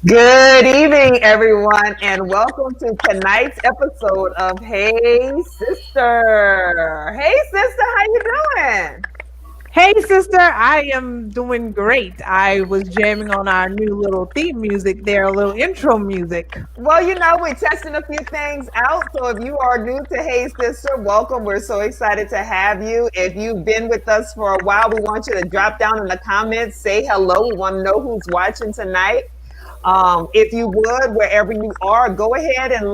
Good evening, everyone, and welcome to tonight's episode of Hey Sister. Hey Sister, how you doing? Hey, sister, I am doing great. I was jamming on our new little theme music there, a little intro music. Well, we're testing a few things out. So if you are new to Hey Sister, welcome. We're so excited to have you. If you've been with us for a while, we want you to drop down in the comments, say hello. We want to know who's watching tonight. If you would, wherever you are, go ahead and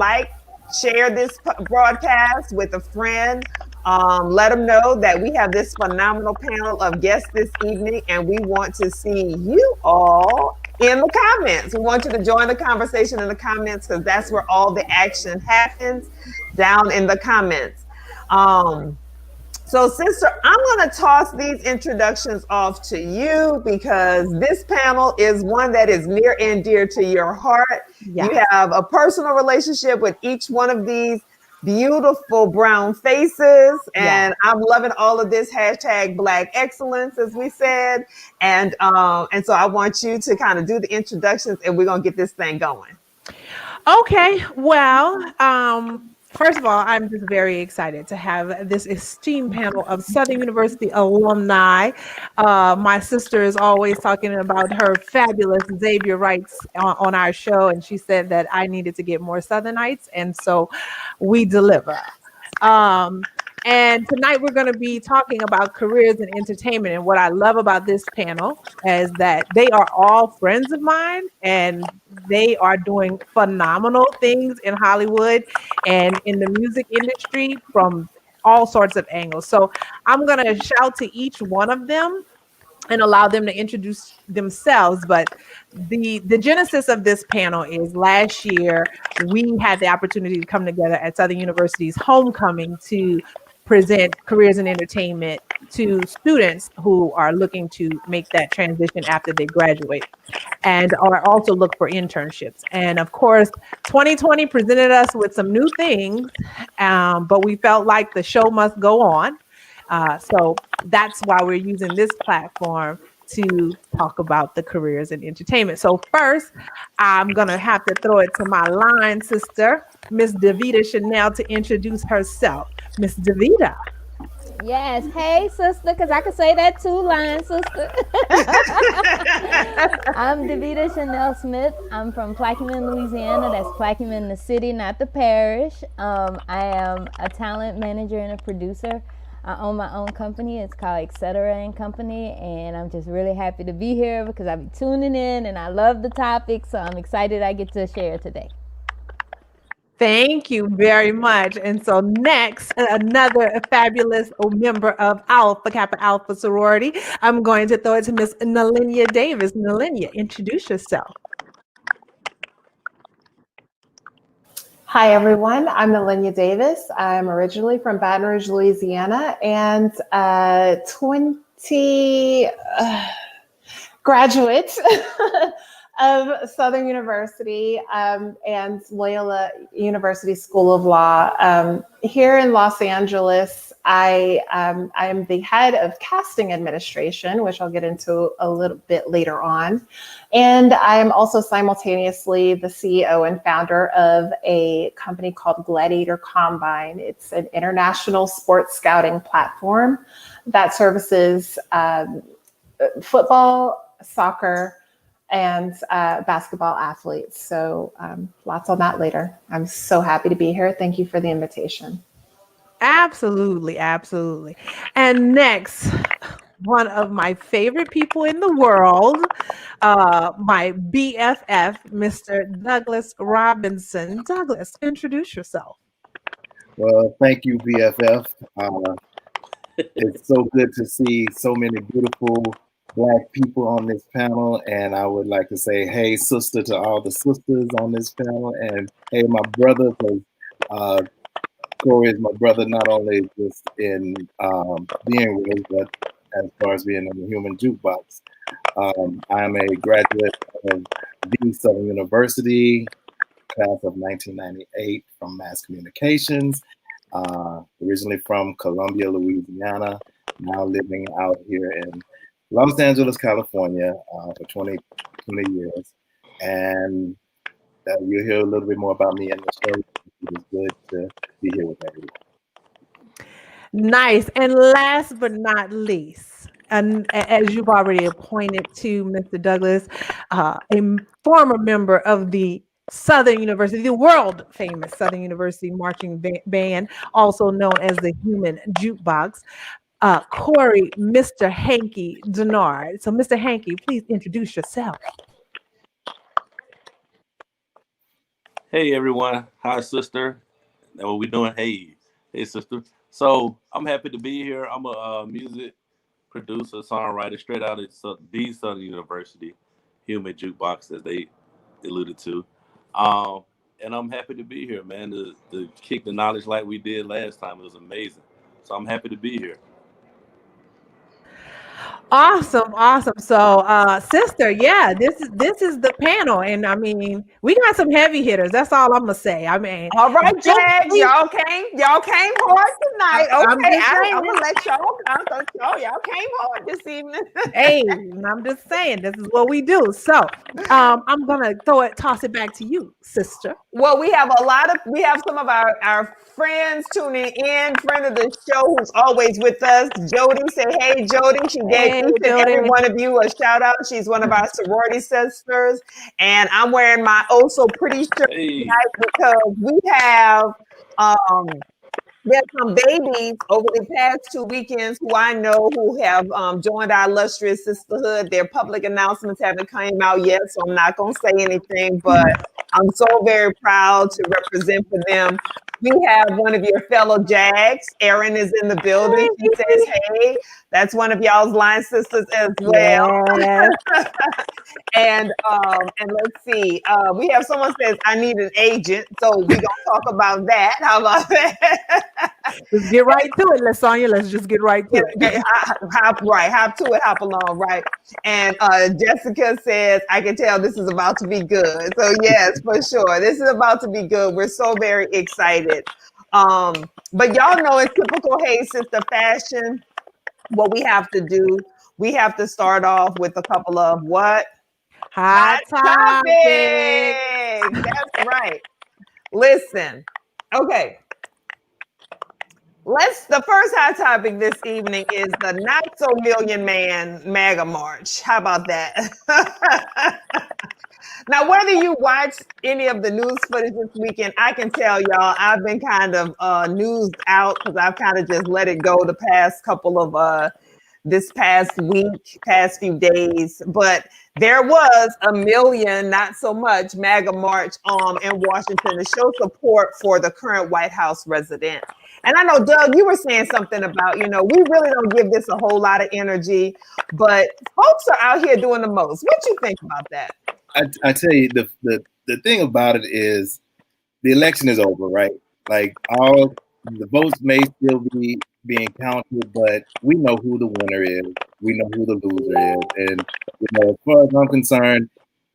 share this broadcast with a friend. Let them know that we have this phenomenal panel of guests this evening, and we want to see you all in the comments. We want you to join the conversation in the comments because that's where all the action happens, down in the comments. Um, so, sister, I'm going to toss these introductions off to you because this panel is one that is near and dear to your heart. Yeah. You have a personal relationship with each one of these beautiful brown faces. Yeah. And I'm loving all of this hashtag Black excellence, as we said. And so I want you to kind of do the introductions and we're going to get this thing going. Okay. Well, first of all, I'm just very excited to have this esteemed panel of Southern University alumni. My sister is always talking about her fabulous Xavier Wrights on our show, and she said that I needed to get more Southernites, and so we deliver. Um, and tonight we're going to be talking about careers in entertainment. And what I love about this panel is that they are all friends of mine and they are doing phenomenal things in Hollywood and in the music industry from all sorts of angles. So I'm going to shout to each one of them and allow them to introduce themselves. But the genesis of this panel is last year we had the opportunity to come together at Southern University's homecoming to present careers in entertainment to students who are looking to make that transition after they graduate and are also look for internships. And of course, 2020 presented us with some new things, but we felt like the show must go on. So that's why we're using this platform to talk about the careers in entertainment. So first, I'm gonna have to throw it to my line sister, Miss Davida Chanel, to introduce herself. Miss Davida. Yes. Hey, sister, because I can say that too, line sister. I'm Davida Chanel Smith. I'm from Plaquemine, Louisiana. That's Plaquemine, the city, not the parish. I am a talent manager and a producer. I own my own company. It's called Etcetera and Company, and I'm just really happy to be here because I'll be tuning in, and I love the topic, so I'm excited I get to share today. Thank you very much. And so next, another fabulous member of Alpha Kappa Alpha sorority. I'm going to throw it to Miss Nalinya Davis. Nalinya, introduce yourself. Hi, everyone. I'm Nalinya Davis. I'm originally from Baton Rouge, Louisiana, and 20 graduate of Southern University and Loyola University School of Law. Here in Los Angeles, I am the head of casting administration, which I'll get into a little bit later on. And I am also simultaneously the CEO and founder of a company called Gladiator Combine. It's an international sports scouting platform that services football, soccer, and basketball athletes. So lots on that later. I'm so happy to be here. Thank you for the invitation. Absolutely, absolutely. And next, one of my favorite people in the world, my BFF, Mr. Douglas Robinson. Douglas, introduce yourself. Well, thank you, BFF. It's so good to see so many beautiful Black people on this panel, and I would like to say, hey, sister, to all the sisters on this panel, and hey, my brother, because Corey is my brother, not only just in being raised, but as far as being in the human jukebox. I'm a graduate of the Southern University, class of 1998 from Mass Communications, originally from Columbia, Louisiana, now living out here in Los Angeles, California for 20 years. and you'll hear a little bit more about me in the show. It is good to be here with everyone. Nice. And last but not least, and as you've already appointed to Mr. Douglas, a former member of the Southern University, the world famous Southern University marching band, also known as the Human Jukebox, Corey, Mr. Hanky Dennard. So, Mr. Hanky, please introduce yourself. Hey everyone, hi sister. That what we doing? Hey sister. So I'm happy to be here. I'm a music producer, songwriter, straight out of the Southern University, Human Jukebox, as they alluded to. And I'm happy to be here, man. To kick the knowledge like we did last time. It was amazing. So I'm happy to be here. Awesome. So, sister, yeah, this is the panel, and I mean, we got some heavy hitters. That's all I'm gonna say. I mean, all right, Jag, y'all came hard tonight. Okay, I'm gonna let y'all came hard this evening. Hey, I'm just saying, this is what we do. So, I'm gonna toss it back to you, sister. Well, we have some of our friends tuning in. Friend of the show who's always with us, Jody. Say hey, Jody. She gave each and every one of you a shout out. She's one of our sorority sisters, and I'm wearing my oh so pretty shirt tonight because we have there's some babies over the past 2 weekends who I know who have joined our illustrious sisterhood. Their public announcements haven't come out yet, so I'm not going to say anything, but I'm so very proud to represent for them. We have one of your fellow Jags. Erin is in the building. She says, hey, that's one of y'all's line sisters as well. Yes. And let's see. We have someone says, I need an agent. So we're going to talk about that. How about that? Let's get right to it, Lasagna. Let's just get right to it. Hop along, right? And Jessica says, I can tell this is about to be good. So yes, for sure. This is about to be good. We're so very excited. But y'all know in typical Hey Sister fashion, what we have to do, we have to start off with a couple of what? Hot topics. That's right. Listen, okay. The first hot topic this evening is the Not So Million Man MAGA March. How about that? Now, whether you watch any of the news footage this weekend, I can tell y'all I've been kind of newsed out because I've kind of just let it go the past couple of this past week, past few days. But there was a million, not so much, MAGA march in Washington to show support for the current White House resident. And I know, Doug, you were saying something about, we really don't give this a whole lot of energy, but folks are out here doing the most. What do you think about that? I tell you, the thing about it is the election is over, right? Like all the votes may still be being counted, but we know who the winner is. We know who the loser is. And as far as I'm concerned,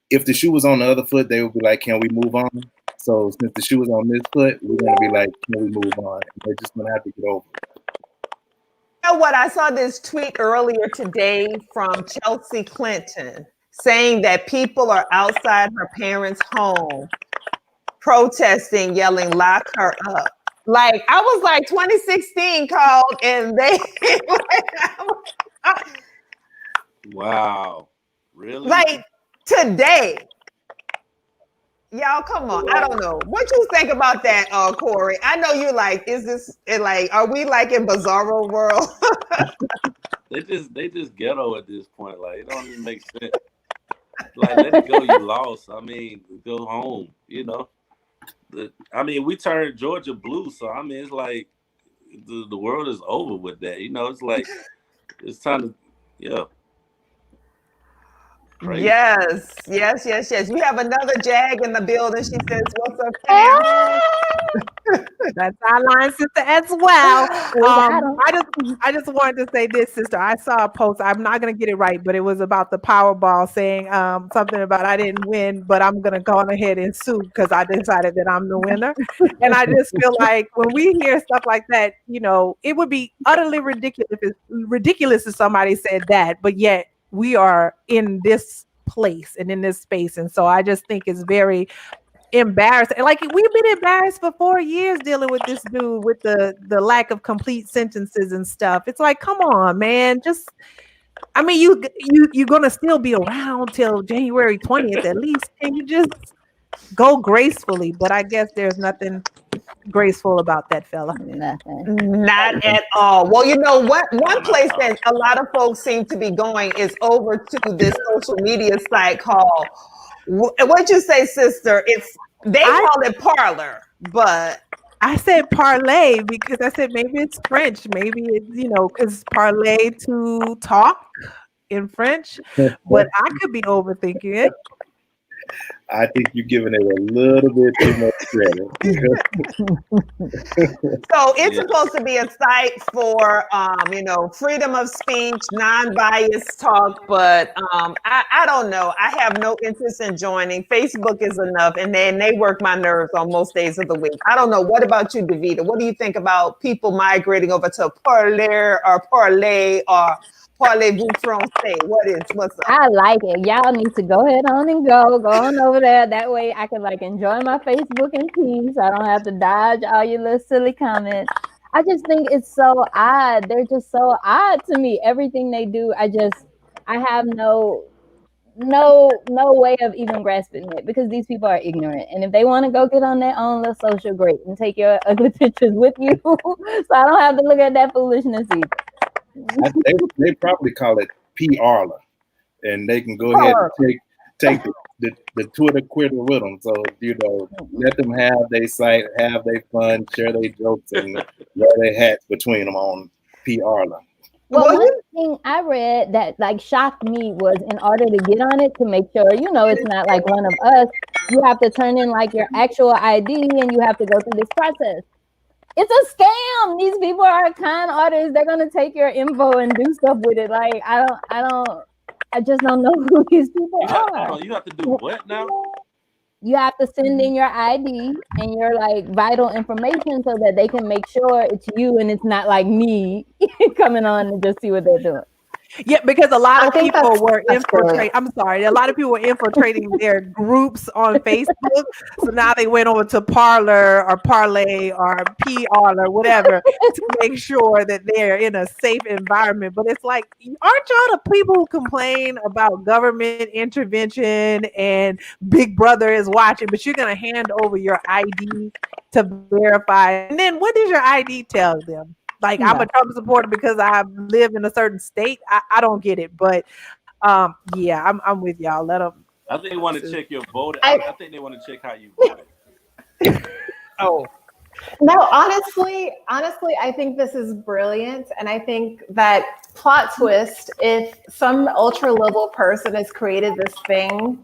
if the shoe was on the other foot, they would be like, can we move on? So since the shoe is on this foot, we're going to be like, can we move on? And they're just going to have to get over it. You know what? I saw this tweet earlier today from Chelsea Clinton saying that people are outside her parents' home protesting, yelling, lock her up. Like, I was like, 2016 called and they... Wow. Really? Like, today. Y'all, come on. I don't know. What you think about that, Corey? I know you're like, is this like, are we like in Bizarro world? They just ghetto at this point. Like, it don't even make sense. Like, let it go, you lost. I mean, go home, we turned Georgia blue, so I mean, it's like the world is over with that. It's like it's time to, yeah. Crazy. Yes. You have another Jag in the building. She says, "What's up, fam?" That's our line sister as well. I just wanted to say this, sister. I saw a post. I'm not gonna get it right, but it was about the Powerball saying something about I didn't win, but I'm gonna go on ahead and sue because I decided that I'm the winner. And I just feel like when we hear stuff like that, it would be utterly ridiculous if somebody said that, but yet we are in this place and in this space. And so I just think it's very embarrassing. Like we've been embarrassed for 4 years dealing with this dude with the lack of complete sentences and stuff. It's like, come on, man. Just, I mean, you're gonna still be around till January 20th at least. Can you just go gracefully? But I guess there's nothing graceful about that fella. Nothing. Not at all. Well, you know what? One place that a lot of folks seem to be going is over to this social media site called, what'd you say, sister? They call it Parlor, but I said parlay because I said maybe it's French. Maybe it's, because parlay to talk in French, but I could be overthinking it. I think you're giving it a little bit too much credit. So it's supposed to be a site for, freedom of speech, non-biased talk, but I don't know. I have no interest in joining. Facebook is enough, and then they work my nerves on most days of the week. I don't know. What about you, Davida? What do you think about people migrating over to Parler or Parlay or Parlez-vous français? What's up? I like it. Y'all need to go ahead on and go on over there. That way I can enjoy my Facebook in peace. I don't have to dodge all your little silly comments. I just think it's so odd. They're just so odd to me. Everything they do, I have no way of even grasping it because these people are ignorant. And if they want to go get on their own little social, great, and take your ugly pictures with you, so I don't have to look at that foolishness either. They probably call it PRler, and they can go ahead and take the Twitter quitter with them. So let them have their site, have their fun, share their jokes, and wear their hats between them on PRler. Well, one thing I read that shocked me was in order to get on it, to make sure it's not like one of us, you have to turn in your actual ID and you have to go through this process. It's a scam. These people are con artists. They're gonna take your info and do stuff with it. I just don't know who these people are. You have to do what now? You have to send in your ID and your vital information so that they can make sure it's you and it's not like me coming on and just see what they're doing. Yeah, because a lot of people were infiltrating. I'm sorry, a lot of people were infiltrating their groups on Facebook. So now they went over to Parler or Parlay or PR or whatever to make sure that they're in a safe environment. But it's like, aren't y'all the people who complain about government intervention and Big Brother is watching, but you're gonna hand over your ID to verify? And then what does your ID tell them? I'm a Trump supporter because I live in a certain state. I don't get it, but yeah, I'm with y'all. Let them. I think they want to check your vote. I think they want to check how you voted. Oh. No, honestly, I think this is brilliant. And I think that plot twist, if some ultra level person has created this thing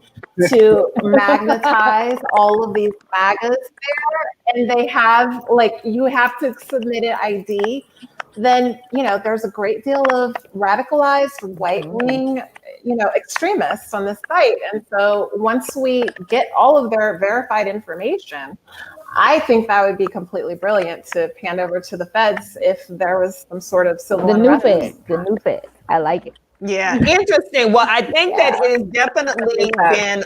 to magnetize all of these MAGAs there, and they have you have to submit an ID, then there's a great deal of radicalized right-wing extremists on this site. And so once we get all of their verified information, I think that would be completely brilliant to hand over to the feds if there was some sort of civil unrest. The new feds. I like it. Yeah, interesting. Well, I think that it has definitely been,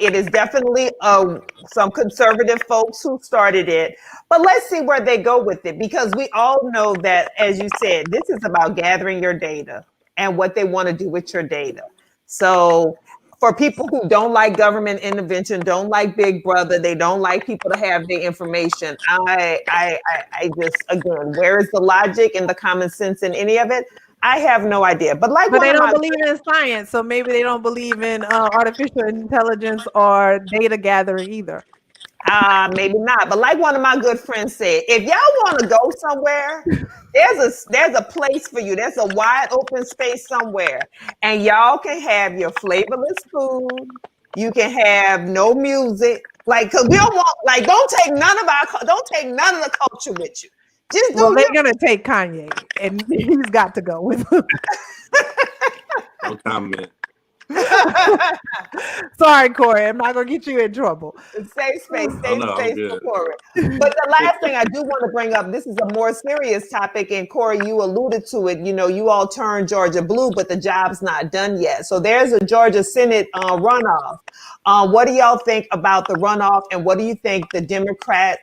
it is definitely some conservative folks who started it. But let's see where they go with it, because we all know that, as you said, this is about gathering your data and what they want to do with your data. So for people who don't like government intervention, don't like Big Brother, they don't like people to have their information, I just, again, where is the logic and the common sense in any of it? I have no idea. But they don't believe in science, so maybe they don't believe in artificial intelligence or data gathering either. Maybe not. But like one of my good friends said, if y'all want to go somewhere, there's a place for you. There's a wide open space somewhere, and y'all can have your flavorless food. You can have no music, because we don't want, don't take none of the culture with you. They're gonna take Kanye, and he's got to go with him. No comment. Sorry, Corey. I'm not gonna get you in trouble. Safe space, Oh safe no, I'm space for good. Corey. But the last thing I do want to bring up, this is a more serious topic, and Corey, you alluded to it. You know, you all turned Georgia blue, but the job's not done yet. So there's a Georgia Senate runoff. What do y'all think about the runoff, and what do you think the Democrat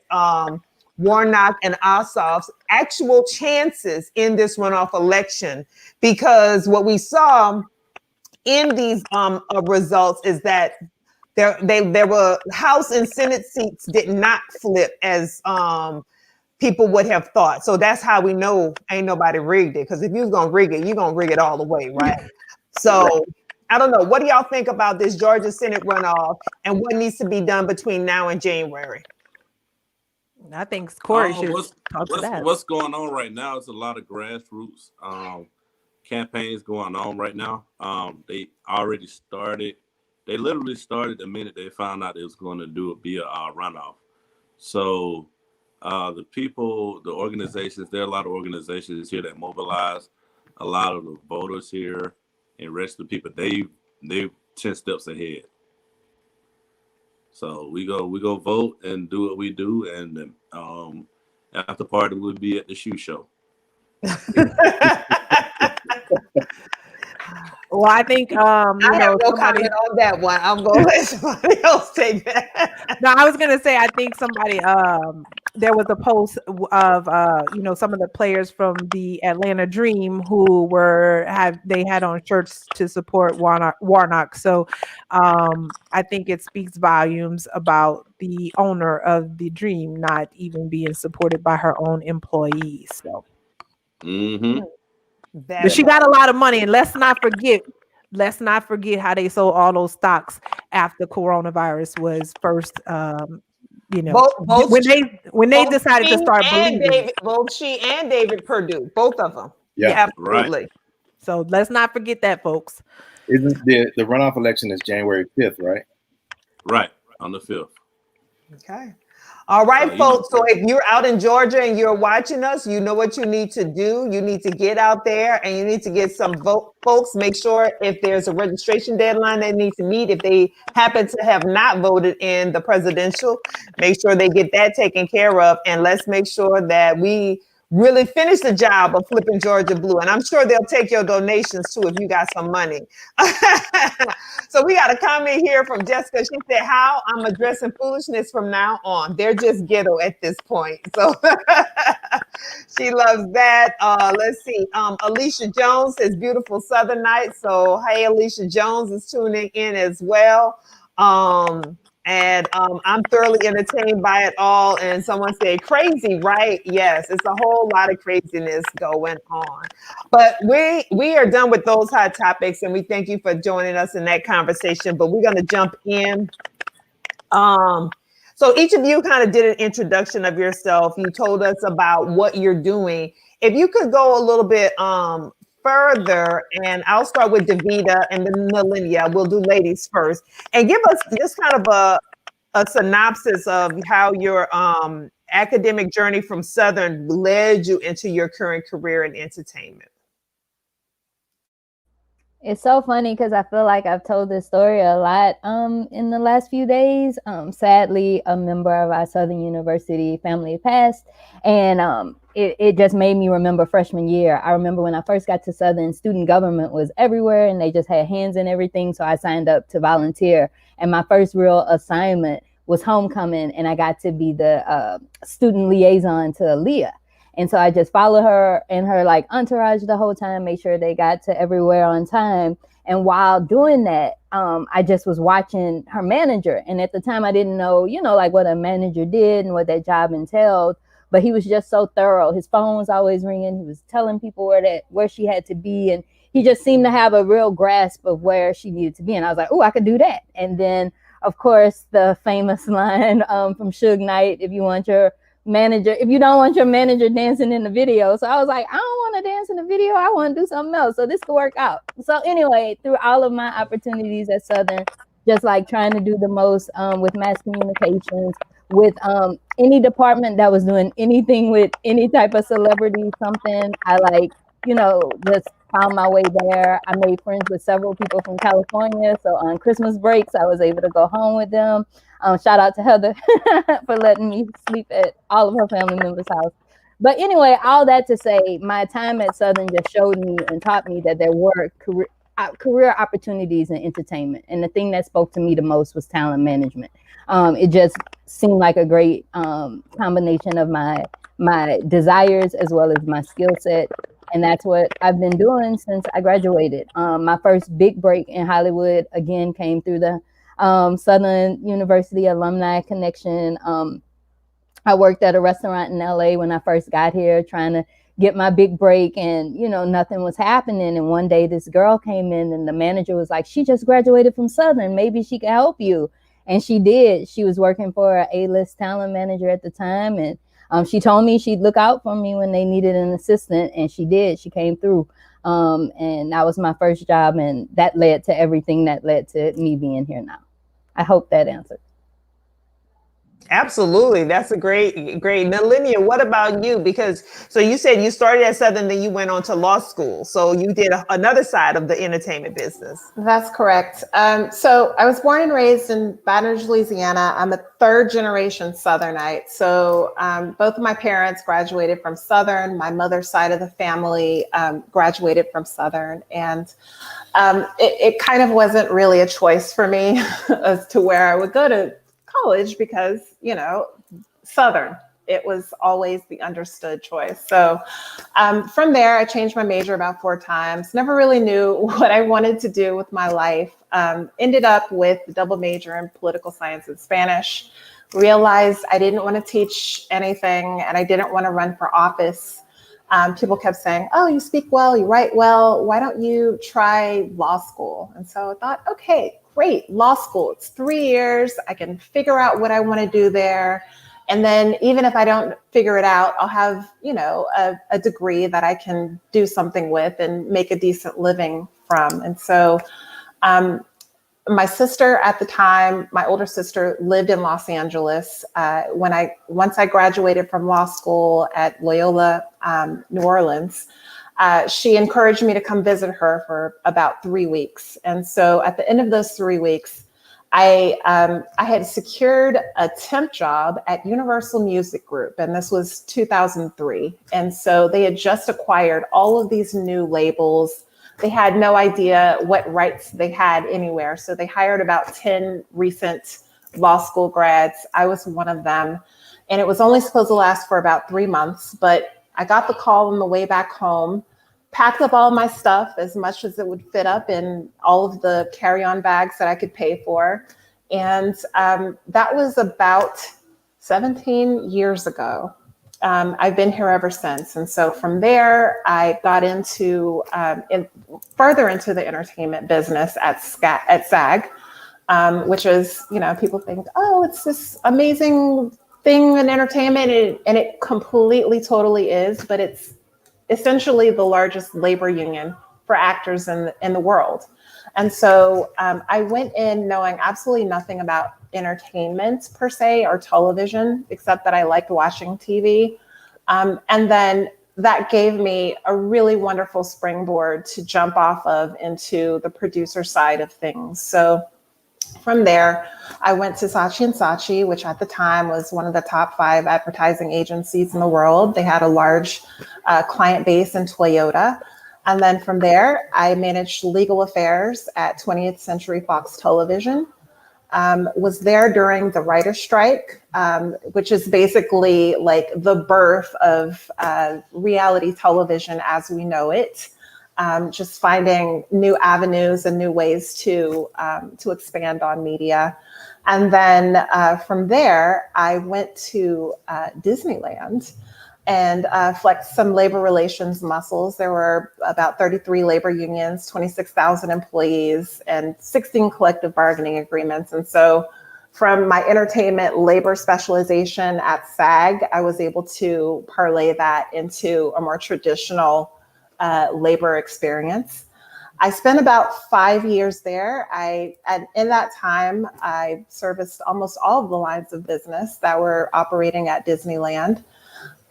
Warnock and Ossoff's actual chances in this runoff election? Because what we saw in these results is that there were House and Senate seats did not flip as people would have thought. So that's how we know ain't nobody rigged it. Because if you're gonna rig it, you're gonna rig it all the way, right? So I don't know. What do y'all think about this Georgia Senate runoff and what needs to be done between now and January? I think Corey should talk to that. What's going on right now is a lot of grassroots campaigns going on right now. They already started. They literally started the minute they found out it was going to be a runoff. So the people, the organizations, there are a lot of organizations here that mobilize a lot of the voters here and rest of the people. They've 10 steps ahead. So we go vote and do what we do, and after party we'll be at the shoe show. Well, I think I have no comment on that one. I'm going to let somebody else take that. No, I was going to say, I think somebody, there was a post of, some of the players from the Atlanta Dream who they had on shirts to support Warnock. So I think it speaks volumes about the owner of the Dream not even being supported by her own employees. So. Mm-hmm. But she got a lot of money, and let's not forget how they sold all those stocks after coronavirus was first. When they decided to start believing. Both she and David Perdue, both of them. Yeah, absolutely. Right. So let's not forget that, folks. Isn't the runoff election is January 5th, right? Right, on the 5th. Okay. All right, folks. So if you're out in Georgia and you're watching us, you know what you need to do. You need to get out there and you need to get some vote, folks. Make sure if there's a registration deadline they need to meet, if they happen to have not voted in the presidential, make sure they get that taken care of. And let's make sure that we really finish the job of flipping Georgia blue. And I'm sure they'll take your donations too if you got some money. So we got a comment here from Jessica. She said, how I'm addressing foolishness from now on. They're just ghetto at this point. So she loves that. Let's see. Alicia Jones says beautiful Southern night. So hey, Alicia Jones is tuning in as well. And I'm thoroughly entertained by it all. And someone said, crazy, right? Yes, it's a whole lot of craziness going on. But we are done with those hot topics, and we thank you for joining us in that conversation. But we're going to jump in. So each of you kind of did an introduction of yourself. You told us about what you're doing. If you could go a little bit further, and I'll start with Davida and then Nalinya. We'll do ladies first, and give us just kind of a synopsis of how your academic journey from Southern led you into your current career in entertainment. It's so funny because I feel like I've told this story a lot in the last few days. Sadly, a member of our Southern University family passed, and it just made me remember freshman year. I remember when I first got to Southern, student government was everywhere and they just had hands in everything. So I signed up to volunteer. And my first real assignment was homecoming, and I got to be the student liaison to Aaliyah. And so I just followed her and her like entourage the whole time, make sure they got to everywhere on time. And while doing that, I just was watching her manager. And at the time I didn't know, like what a manager did and what that job entailed. But he was just so thorough. His phone was always ringing. He was telling people where she had to be. And he just seemed to have a real grasp of where she needed to be. And I was like, oh, I could do that. And then, of course, the famous line from Suge Knight, if you don't want your manager dancing in the video. So I was like, I don't want to dance in the video. I want to do something else. So this could work out. So anyway, through all of my opportunities at Southern, just like trying to do the most with mass communications, with any department that was doing anything with any type of celebrity, something I like, just found my way there. I made friends with several people from California. So on Christmas breaks, I was able to go home with them. Shout out to Heather for letting me sleep at all of her family members' house. But anyway, all that to say, my time at Southern just showed me and taught me that there were career opportunities in entertainment. And the thing that spoke to me the most was talent management. It just seemed like a great combination of my desires as well as my skill set. And that's what I've been doing since I graduated. My first big break in Hollywood, again, came through the Southern University Alumni Connection. I worked at a restaurant in LA when I first got here, trying to get my big break, and nothing was happening. And one day this girl came in and the manager was like, she just graduated from Southern, maybe she can help you. And she did. She was working for an A-list talent manager at the time, and she told me she'd look out for me when they needed an assistant, and she did. She came through, and that was my first job, and that led to everything that led to me being here now. I hope that answered. Absolutely. That's a great. Nalinya, what about you? Because so you said you started at Southern, then you went on to law school. So you did another side of the entertainment business. That's correct. So I was born and raised in Baton Rouge, Louisiana. I'm a third generation Southernite. So both of my parents graduated from Southern. My mother's side of the family graduated from Southern. And it kind of wasn't really a choice for me as to where I would go to college because, Southern, it was always the understood choice. So from there, I changed my major about 4 times, never really knew what I wanted to do with my life. Ended up with a double major in political science and Spanish, realized I didn't want to teach anything and I didn't want to run for office. People kept saying, oh, you speak well, you write well, why don't you try law school? And so I thought, okay, great, law school. It's 3 years. I can figure out what I want to do there. And then even if I don't figure it out, I'll have, a degree that I can do something with and make a decent living from. And so my sister at the time, my older sister, lived in Los Angeles. Once I graduated from law school at Loyola, New Orleans, she encouraged me to come visit her for about 3 weeks. And so at the end of those 3 weeks, I had secured a temp job at Universal Music Group, and this was 2003. And so they had just acquired all of these new labels. They had no idea what rights they had anywhere. So they hired about 10 recent law school grads. I was one of them. And it was only supposed to last for about 3 months, but I got the call on the way back home, packed up all my stuff as much as it would fit up in all of the carry-on bags that I could pay for. And that was about 17 years ago. I've been here ever since. And so from there, I got into further into the entertainment business at SAG, which is, people think, oh, it's this amazing thing in entertainment. And it completely, totally is. But it's essentially the largest labor union for actors in the world. And so I went in knowing absolutely nothing about entertainment per se or television, except that I liked watching TV. And then that gave me a really wonderful springboard to jump off of into the producer side of things. So from there, I went to Saatchi & Saatchi, which at the time was one of the top 5 advertising agencies in the world. They had a large client base in Toyota. And then from there, I managed legal affairs at 20th Century Fox Television. Was there during the writer's strike, which is basically like the birth of reality television as we know it. Just finding new avenues and new ways to expand on media. And then from there, I went to Disneyland and flexed some labor relations muscles. There were about 33 labor unions, 26,000 employees, and 16 collective bargaining agreements. And so from my entertainment labor specialization at SAG, I was able to parlay that into a more traditional labor experience. I spent about 5 years there. And in that time, I serviced almost all of the lines of business that were operating at Disneyland.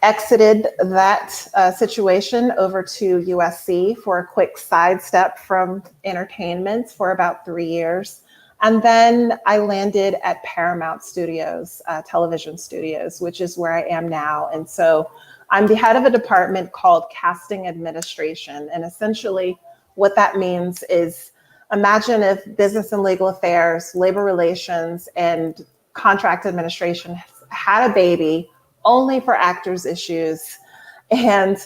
exited that situation over to USC for a quick sidestep from entertainment for about 3 years. And then I landed at Paramount Studios, television studios, which is where I am now. And so I'm the head of a department called Casting Administration. And essentially what that means is, imagine if business and legal affairs, labor relations, and contract administration had a baby only for actors' issues. And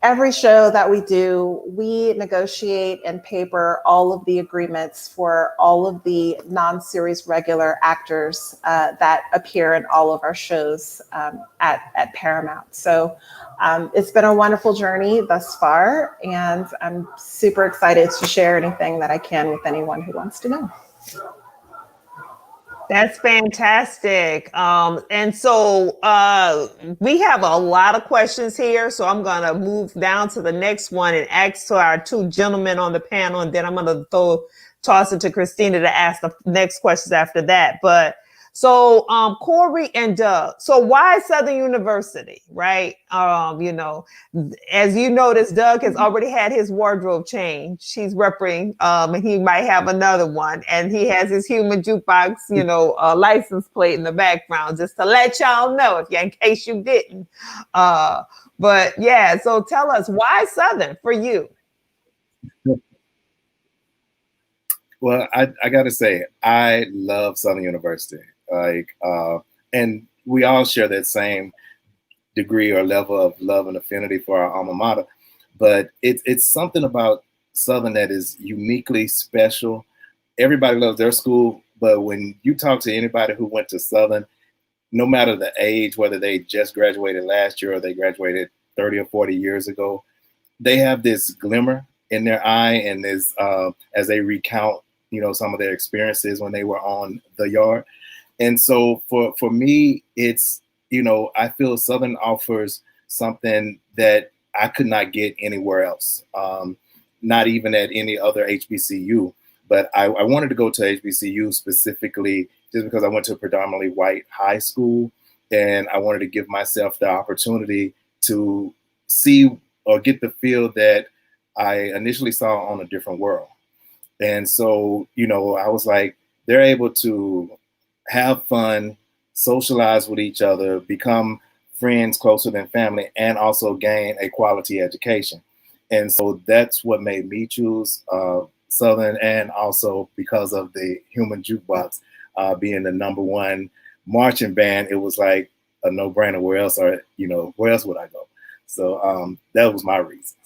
every show that we do, we negotiate and paper all of the agreements for all of the non-series regular actors that appear in all of our shows at Paramount. So it's been a wonderful journey thus far, and I'm super excited to share anything that I can with anyone who wants to know. That's fantastic. And so we have a lot of questions here. So I'm going to move down to the next one and ask to our two gentlemen on the panel. And then I'm going to toss it to Christina to ask the next questions after that. But so Corey and Doug, so why Southern University, right? You know, as you notice, Doug has already had his wardrobe change. He's repping, and he might have another one. And he has his human jukebox, you know, license plate in the background, just to let y'all know, in case you didn't. But yeah, so tell us, why Southern for you? Well, I got to say, I love Southern University. And we all share that same degree or level of love and affinity for our alma mater. But it's something about Southern that is uniquely special. Everybody loves their school, but when you talk to anybody who went to Southern, no matter the age, whether they just graduated last year or they graduated 30 or 40 years ago, they have this glimmer in their eye, and this as they recount, you know, some of their experiences when they were on the yard. And so for me, it's, you know, I feel Southern offers something that I could not get anywhere else, not even at any other HBCU. But I wanted to go to HBCU specifically just because I went to a predominantly white high school, and I wanted to give myself the opportunity to see or get the feel that I initially saw on A Different World. And so, you know, I was like, they're able to have fun, socialize with each other, become friends closer than family, and also gain a quality education. And so that's what made me choose Southern, and also because of the human jukebox being the #1 marching band, it was like a no-brainer. Where else would I go? So that was my reason.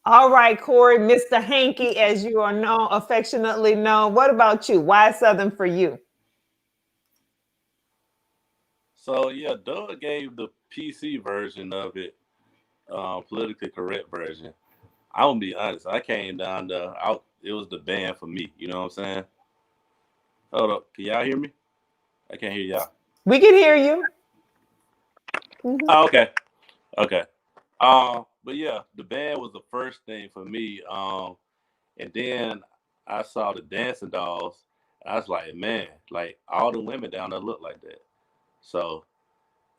All right, Corey, Mr. Hanky, as you are known, affectionately known. What about you? Why Southern for you? So yeah, Doug gave the PC version of it, politically correct version. I'm gonna be honest. I came down it was the band for me. You know what I'm saying? Hold up, can y'all hear me? I can't hear y'all. We can hear you. Mm-hmm. Oh, okay. But yeah, the band was the first thing for me. And then I saw the Dancing Dolls. I was like, man, like all the women down there look like that. So,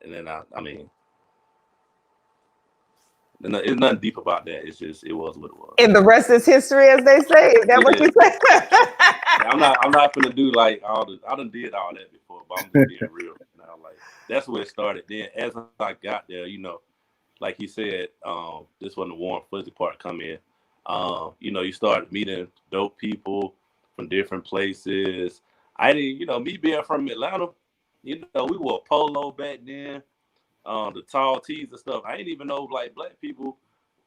and then I mean, it's nothing deep about that. It's just, it was what it was. And the rest is history, as they say. Is that what you say? I'm not gonna do like I done did all that before, but I'm just being real now. Like that's where it started. Then as I got there, you know, like he said, this wasn't the warm fuzzy part come in. You know, you start meeting dope people from different places. I didn't, you know, me being from Atlanta, you know, we wore polo back then, the tall tees and stuff. I didn't even know like black people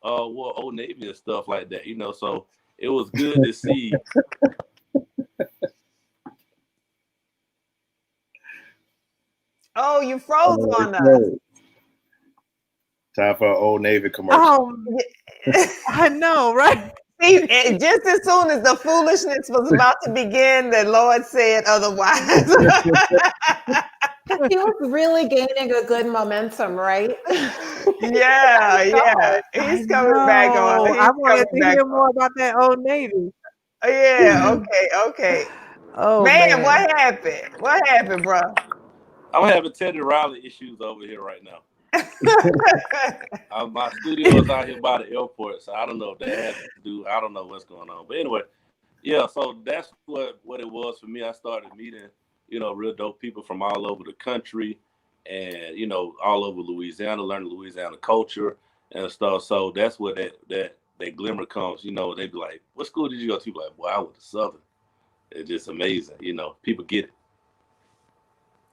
wore Old Navy and stuff like that, you know. So it was good to see. Oh, you froze on us. Time for an Old Navy commercial. I know, right? See, just as soon as the foolishness was about to begin, the Lord said otherwise. He was really gaining a good momentum, right? Yeah. He's coming back on. I wanted to hear more about that Old Navy. Yeah, okay. Oh Man, what happened? What happened, bro? I'm having Teddy Riley issues over here right now. My studio is out here by the airport, so I don't know if that has to do. I don't know what's going on, but anyway, yeah. So that's what it was for me. I started meeting, real dope people from all over the country, and all over Louisiana, learning Louisiana culture and stuff. So that's where that glimmer comes. They be like, "What school did you go to?" Like, "Well, I went to Southern." It's just amazing. People get it.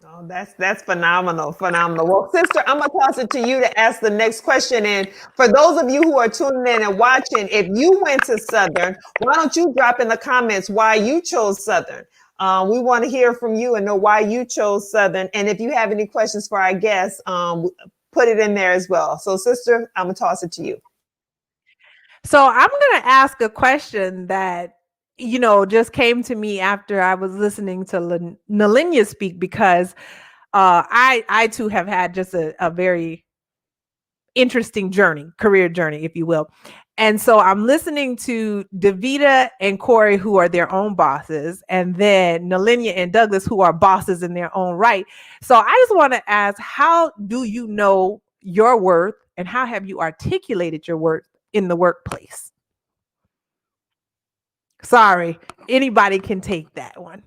Oh, that's phenomenal. Well, sister, I'm gonna toss it to you to ask the next question. And for those of you who are tuning in and watching, if you went to Southern, why don't you drop in the comments why you chose Southern? We want to hear from you and know why you chose Southern. And if you have any questions for our guests, put it in there as well. So, sister, I'm gonna toss it to you. So I'm gonna ask a question that just came to me after I was listening to Nalinya speak, because I too have had just a very interesting career journey, if you will. And so I'm listening to Davida and Corey, who are their own bosses, and then Nalinya and Douglas, who are bosses in their own right. So I just want to ask, how do you know your worth, and how have you articulated your worth in the workplace? Sorry, anybody can take that one.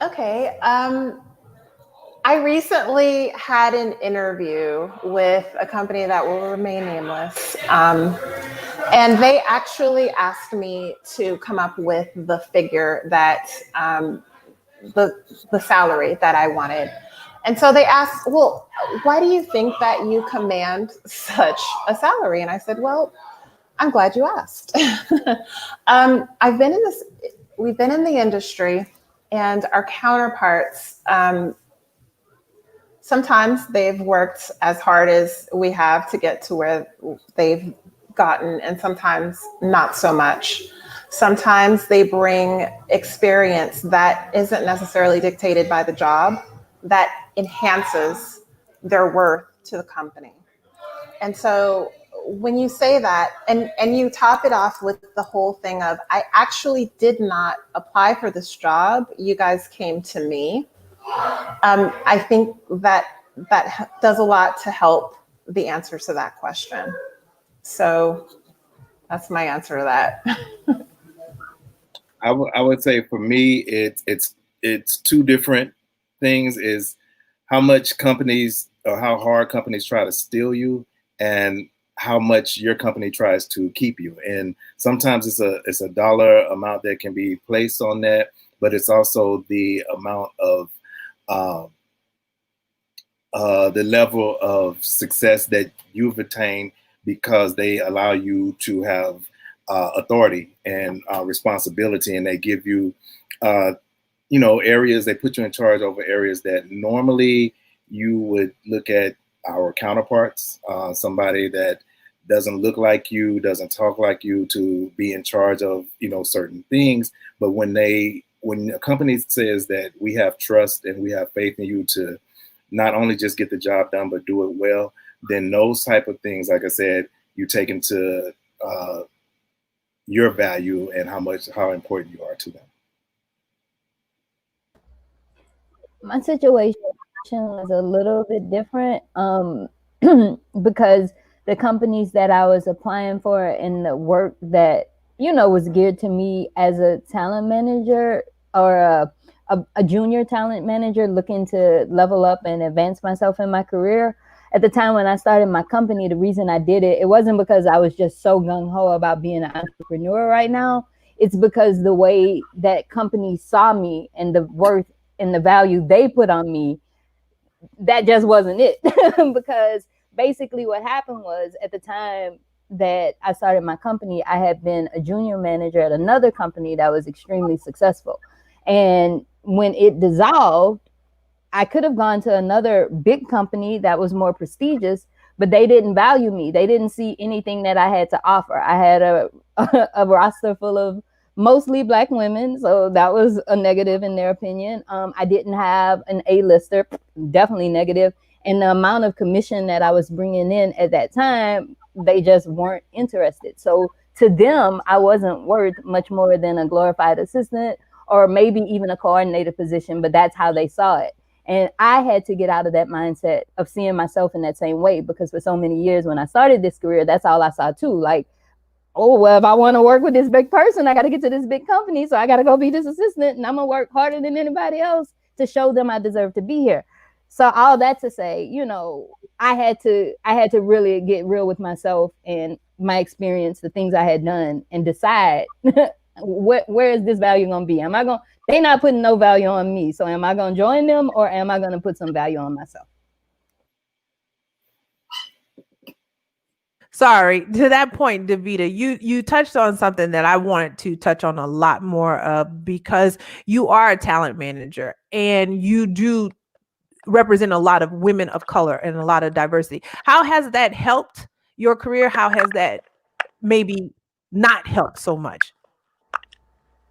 Okay. I recently had an interview with a company that will remain nameless. And they actually asked me to come up with the figure that, the salary that I wanted. And so they asked, well, why do you think that you command such a salary? And I said, well, I'm glad you asked. We've been in the industry, and our counterparts, sometimes they've worked as hard as we have to get to where they've gotten, and sometimes not so much. Sometimes they bring experience that isn't necessarily dictated by the job, that enhances their worth to the company. And so when you say that, and you top it off with the whole thing of, I actually did not apply for this job, you guys came to me. I think that does a lot to help the answer to that question. So that's my answer to that. I would say for me, it's two different things: is how much companies or how hard companies try to steal you, and how much your company tries to keep you. And sometimes it's a dollar amount that can be placed on that, but it's also the amount of the level of success that you've attained, because they allow you to have authority and responsibility, and they give you areas, they put you in charge over areas that normally you would look at our counterparts, somebody that doesn't look like you, doesn't talk like you, to be in charge of certain things. But when a company says that we have trust and we have faith in you to not only just get the job done but do it well, then those type of things, like I said, you take into your value and how important you are to them. My situation was a little bit different because the companies that I was applying for and the work that was geared to me as a talent manager or a junior talent manager looking to level up and advance myself in my career. At the time when I started my company, the reason I did it wasn't because I was just so gung-ho about being an entrepreneur right now. It's because the way that companies saw me and the worth and the value they put on me, that just wasn't it. Because basically what happened was, at the time that I started my company, I had been a junior manager at another company that was extremely successful. And when it dissolved, I could have gone to another big company that was more prestigious, but they didn't value me. They didn't see anything that I had to offer. I had a roster full of mostly Black women, so that was a negative in their opinion. I didn't have an A-lister, definitely negative. And the amount of commission that I was bringing in at that time, they just weren't interested. So to them, I wasn't worth much more than a glorified assistant or maybe even a coordinator position, but that's how they saw it. And I had to get out of that mindset of seeing myself in that same way, because for so many years when I started this career, that's all I saw too. Like, oh, well, if I want to work with this big person, I got to get to this big company. So I got to go be this assistant, and I'm going to work harder than anybody else to show them I deserve to be here. So all that to say, you know, I had to really get real with myself and my experience, the things I had done, and decide where is this value going to be? They're not putting no value on me. So am I going to join them, or am I going to put some value on myself? Sorry, to that point, Davida, you touched on something that I wanted to touch on a lot more of, because you are a talent manager and you do represent a lot of women of color and a lot of diversity. How has that helped your career? How has that maybe not helped so much?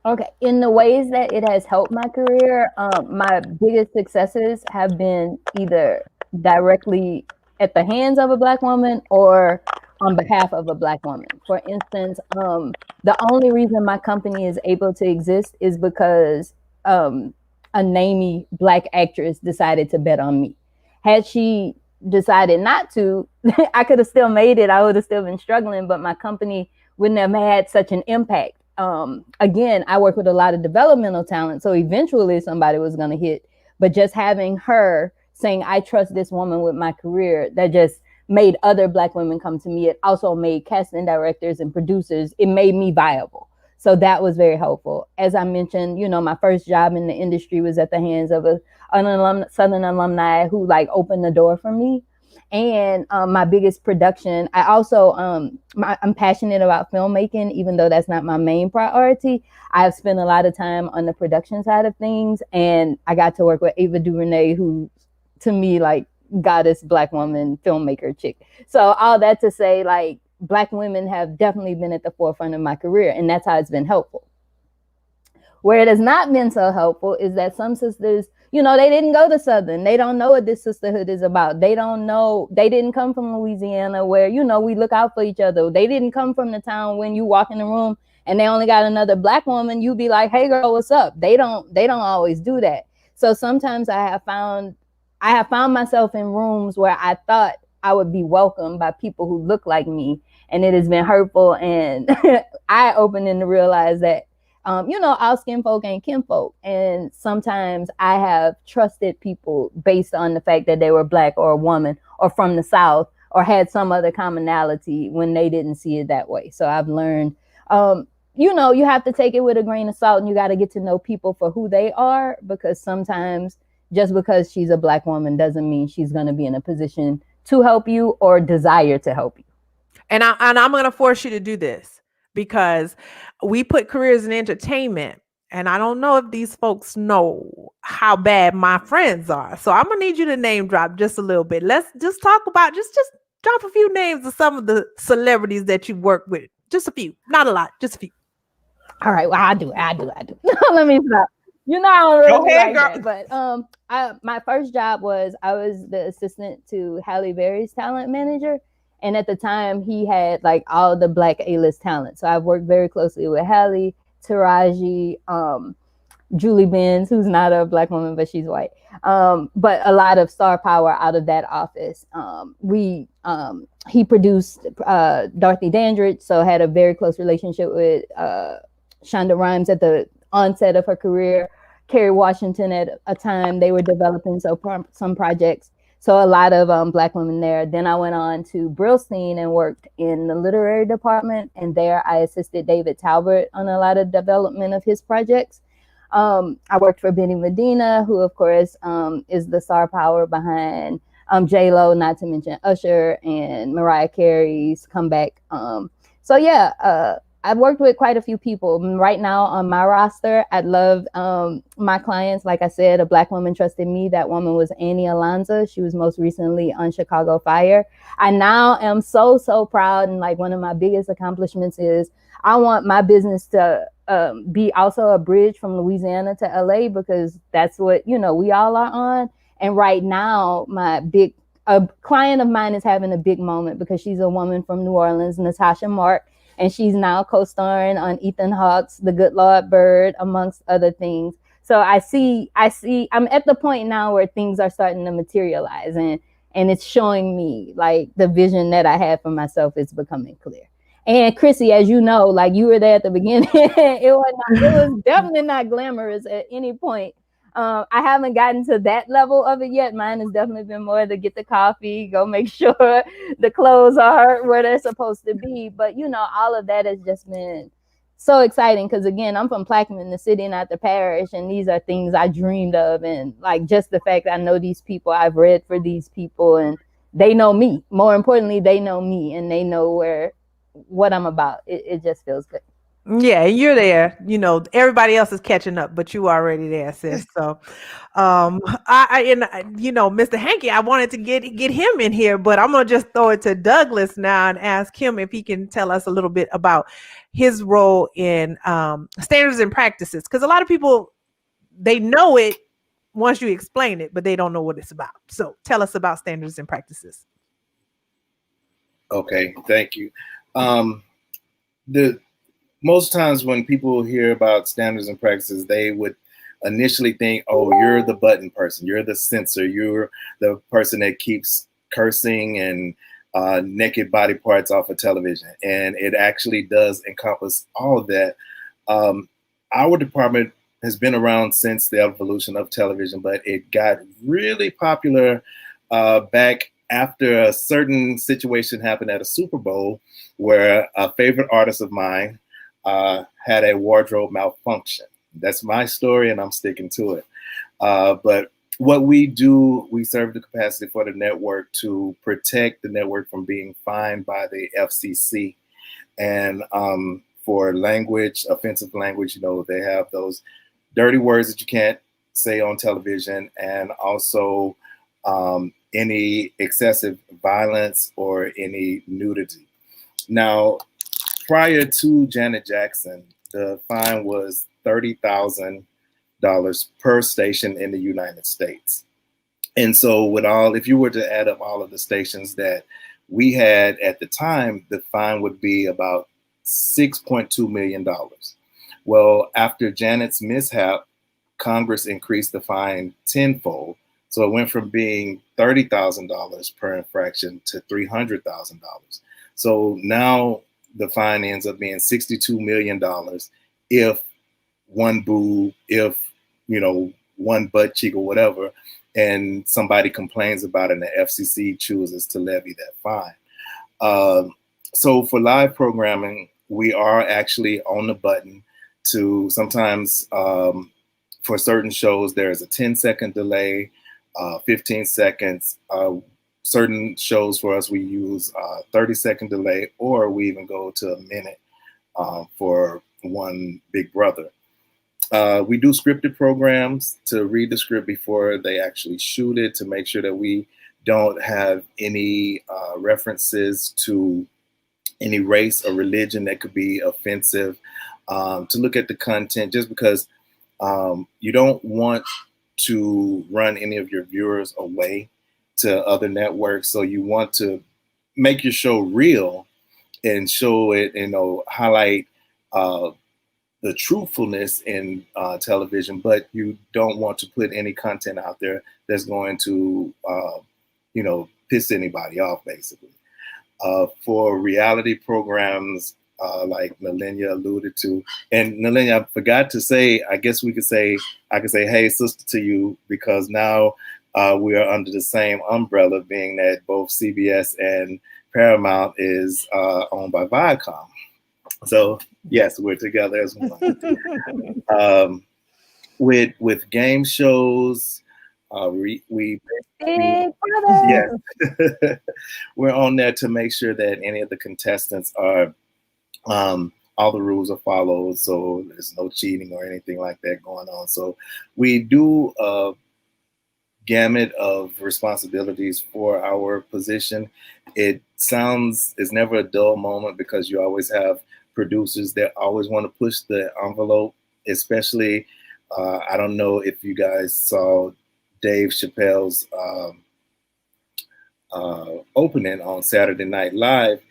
Okay, in the ways that it has helped my career, my biggest successes have been either directly at the hands of a Black woman or on behalf of a Black woman. For instance, the only reason my company is able to exist is because a namey Black actress decided to bet on me. Had she decided not to, I could have still made it. I would have still been struggling, but my company wouldn't have had such an impact. Again, I work with a lot of developmental talent, so eventually somebody was going to hit. But just having her saying, I trust this woman with my career, that just made other Black women come to me. It also made casting directors and producers, it made me viable. So that was very helpful. As I mentioned, you know, my first job in the industry was at the hands of an Southern alumni who like opened the door for me. And my biggest production, I also, I'm passionate about filmmaking, even though that's not my main priority. I have spent a lot of time on the production side of things, and I got to work with Ava DuVernay, who to me, like, goddess Black woman filmmaker chick. So all that to say, like, Black women have definitely been at the forefront of my career, and that's how it's been helpful. Where it has not been so helpful is that some sisters, you know, they didn't go to Southern. They don't know what this sisterhood is about. They don't know. They didn't come from Louisiana where, you know, we look out for each other. They didn't come from the town when you walk in the room and they only got another Black woman, you be like, hey girl, what's up? They don't always do that. So sometimes I have found myself in rooms where I thought I would be welcomed by people who look like me, and it has been hurtful and eye-opening to realize that you know, all skin folk ain't kinfolk. And sometimes I have trusted people based on the fact that they were Black or a woman or from the South or had some other commonality when they didn't see it that way. So I've learned, you know, you have to take it with a grain of salt, and you got to get to know people for who they are, because sometimes just because she's a Black woman doesn't mean she's going to be in a position to help you or desire to help you. And I'm going to force you to do this, because we put careers in entertainment, and I don't know if these folks know how bad my friends are. So I'm gonna need you to name drop just a little bit. Let's just talk about, just drop a few names of some of the celebrities that you work with. Just a few, not a lot, just a few. All right, well, I do. Let me stop. You know, I don't really Go ahead, like that. But my first job I was the assistant to Halle Berry's talent manager. And at the time, he had like all the Black A-list talent. So I've worked very closely with Halle, Taraji, Julie Benz, who's not a Black woman, but she's white. But a lot of star power out of that office. He produced Dorothy Dandridge, so had a very close relationship with Shonda Rhimes at the onset of her career. Kerry Washington at a time they were developing some projects. So a lot of Black women there. Then I went on to Brillstein and worked in the literary department. And there I assisted David Talbot on a lot of development of his projects. I worked for Benny Medina, who of course is the star power behind J-Lo, not to mention Usher and Mariah Carey's comeback. So yeah, I've worked with quite a few people. Right now on my roster, I love my clients. Like I said, a Black woman trusted me. That woman was Annie Alonzo. She was most recently on Chicago Fire. I now am so proud, and like one of my biggest accomplishments is I want my business to be also a bridge from Louisiana to LA, because that's what, you know, we all are on. And right now, a client of mine is having a big moment because she's a woman from New Orleans, Natasha Mark. and she's now co-starring on Ethan Hawke's The Good Lord Bird, amongst other things. So I see I'm at the point now where things are starting to materialize, and it's showing me like the vision that I had for myself is becoming clear. And Chrissy, as you know, like you were there at the beginning, it was definitely not glamorous at any point. I haven't gotten to that level of it yet. Mine has definitely been more to get the coffee, go make sure the clothes are where they're supposed to be. But, you know, all of that has just been so exciting because, again, I'm from Plaquemine, the city, not the parish. And these are things I dreamed of. And, like, just the fact I know these people, I've read for these people, and they know me. More importantly, they know me, and they know what I'm about. It just feels good. Yeah, you're there. You know, everybody else is catching up, but you already there, sis. So, you know, Mr. Hanky, I wanted to get him in here, but I'm gonna just throw it to Douglas now and ask him if he can tell us a little bit about his role in standards and practices, because a lot of people, they know it once you explain it, but they don't know what it's about. So, tell us about standards and practices. Okay, thank you. Most times when people hear about standards and practices, they would initially think, oh, you're the button person, you're the censor, you're the person that keeps cursing and naked body parts off of television. And it actually does encompass all of that. Our department has been around since the evolution of television, but it got really popular back after a certain situation happened at a Super Bowl where a favorite artist of mine had a wardrobe malfunction. That's my story, and I'm sticking to it. But what we do, we serve the capacity for the network to protect the network from being fined by the FCC. And for language, offensive language, you know, they have those dirty words that you can't say on television, and also any excessive violence or any nudity. Now, prior to Janet Jackson, the fine was $30,000 per station in the United States. And so if you were to add up all of the stations that we had at the time, the fine would be about $6.2 million. Well, after Janet's mishap, Congress increased the fine tenfold. So it went from being $30,000 per infraction to $300,000. So now the fine ends up being $62 million if one boob, if, you know, one butt cheek or whatever, and somebody complains about it and the FCC chooses to levy that fine. So for live programming, we are actually on the button to sometimes for certain shows, there's a 10-second delay, 15 seconds. Certain shows for us, we use 30-second delay, or we even go to a minute for one Big Brother. We do scripted programs to read the script before they actually shoot it, to make sure that we don't have any references to any race or religion that could be offensive, to look at the content, just because you don't want to run any of your viewers away to other networks. So you want to make your show real and show it, you know, highlight the truthfulness in television, but you don't want to put any content out there that's going to, you know, piss anybody off, basically. For reality programs, like Nalinya alluded to, and Nalinya, I forgot to say, I guess I could say, hey, sister to you, because now we are under the same umbrella, being that both CBS and Paramount is owned by Viacom. So yes, we're together as one. With game shows, we yes, we're on there to make sure that any of the contestants are all the rules are followed, so there's no cheating or anything like that going on. So we do a gamut of responsibilities for our position. It's never a dull moment, because you always have producers that always want to push the envelope, especially I don't know if you guys saw Dave Chappelle's opening on Saturday Night Live,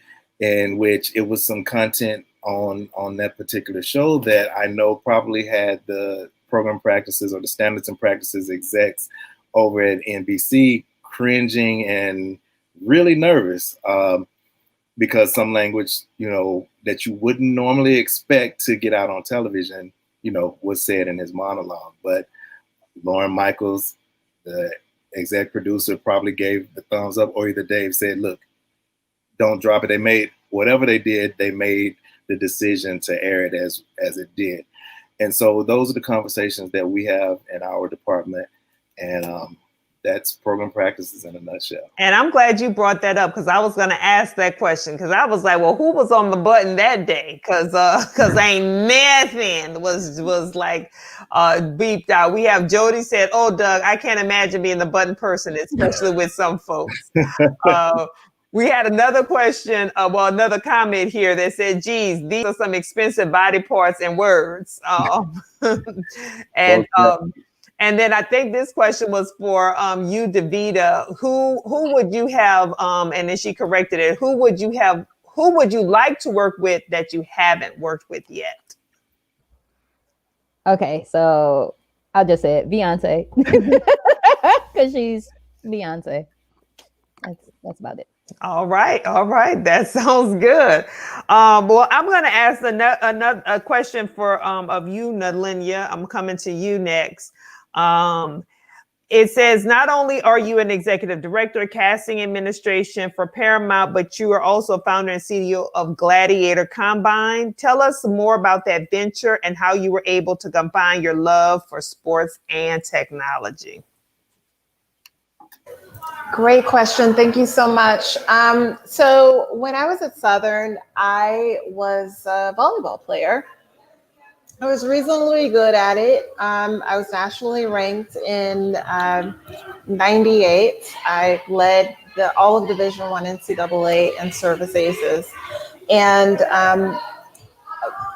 in which it was some content on that particular show that I know probably had the program practices or the standards and practices execs over at NBC cringing and really nervous, because some language, that you wouldn't normally expect to get out on television, was said in his monologue. But Lauren Michaels, the exec producer, probably gave the thumbs up, or either Dave said, look, don't drop it. They made whatever they did, they made the decision to air it as it did. And so those are the conversations that we have in our department. And that's program practices in a nutshell. And I'm glad you brought that up, because I was going to ask that question, because I was like, well, who was on the button that day? Because ain't nothing was like beeped out. We have Jody said, oh, Doug, I can't imagine being the button person, especially with some folks. We had another question, another comment here that said, geez, these are some expensive body parts and words. And then I think this question was for you, Davida. Who would you have, and then she corrected it, who would you like to work with that you haven't worked with yet? Okay, so I'll just say it, Beyonce. Because she's Beyonce. That's about it. All right. That sounds good. Well, I'm going to ask another question for of you, Nalinya. I'm coming to you next. It says, not only are you an executive director, casting administration for Paramount, but you are also founder and CEO of Gladiator Combine. Tell us more about that venture and how you were able to combine your love for sports and technology. Great question. Thank you so much. So when I was at Southern, I was a volleyball player. I was reasonably good at it. I was nationally ranked in 98. I led all of Division I NCAA and service aces. And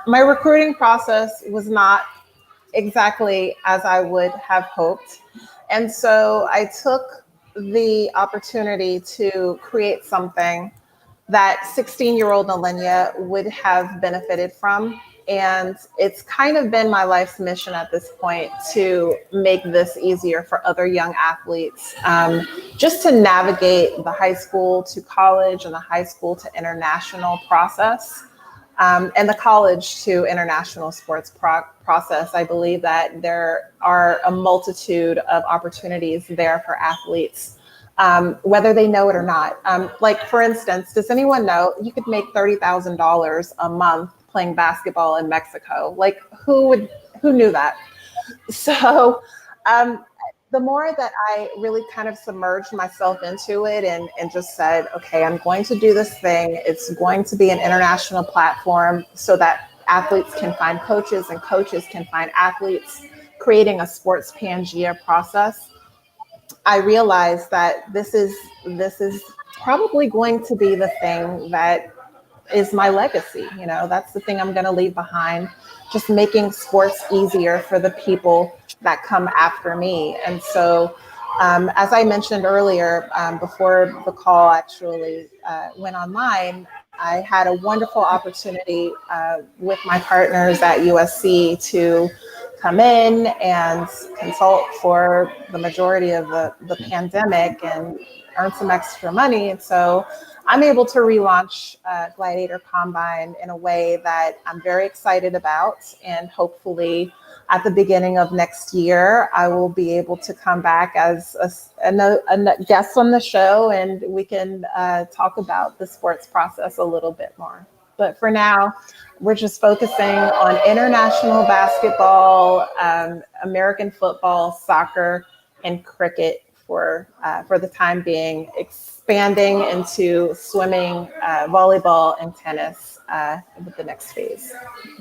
my recruiting process was not exactly as I would have hoped. And so I took the opportunity to create something that 16-year-old Nalinya would have benefited from. And it's kind of been my life's mission at this point to make this easier for other young athletes, just to navigate the high school to college and the high school to international process, and the college to international sports process. I believe that there are a multitude of opportunities there for athletes, whether they know it or not. Like, for instance, does anyone know you could make $30,000 a month playing basketball in Mexico? Like, who knew that? So the more that I really kind of submerged myself into it and just said, okay, I'm going to do this thing. It's going to be an international platform so that athletes can find coaches and coaches can find athletes, creating a sports Pangea process. I realized that this is probably going to be the thing that is my legacy. That's the thing I'm going to leave behind, just making sports easier for the people that come after me. And so, as I mentioned earlier, before the call actually went online, I had a wonderful opportunity with my partners at USC to come in and consult for the majority of the pandemic and earn some extra money. And so I'm able to relaunch Gladiator Combine in a way that I'm very excited about. And hopefully at the beginning of next year, I will be able to come back as a guest on the show, and we can talk about the sports process a little bit more. But for now, we're just focusing on international basketball, American football, soccer, and cricket for the time being, expanding into swimming, volleyball, and tennis with the next phase.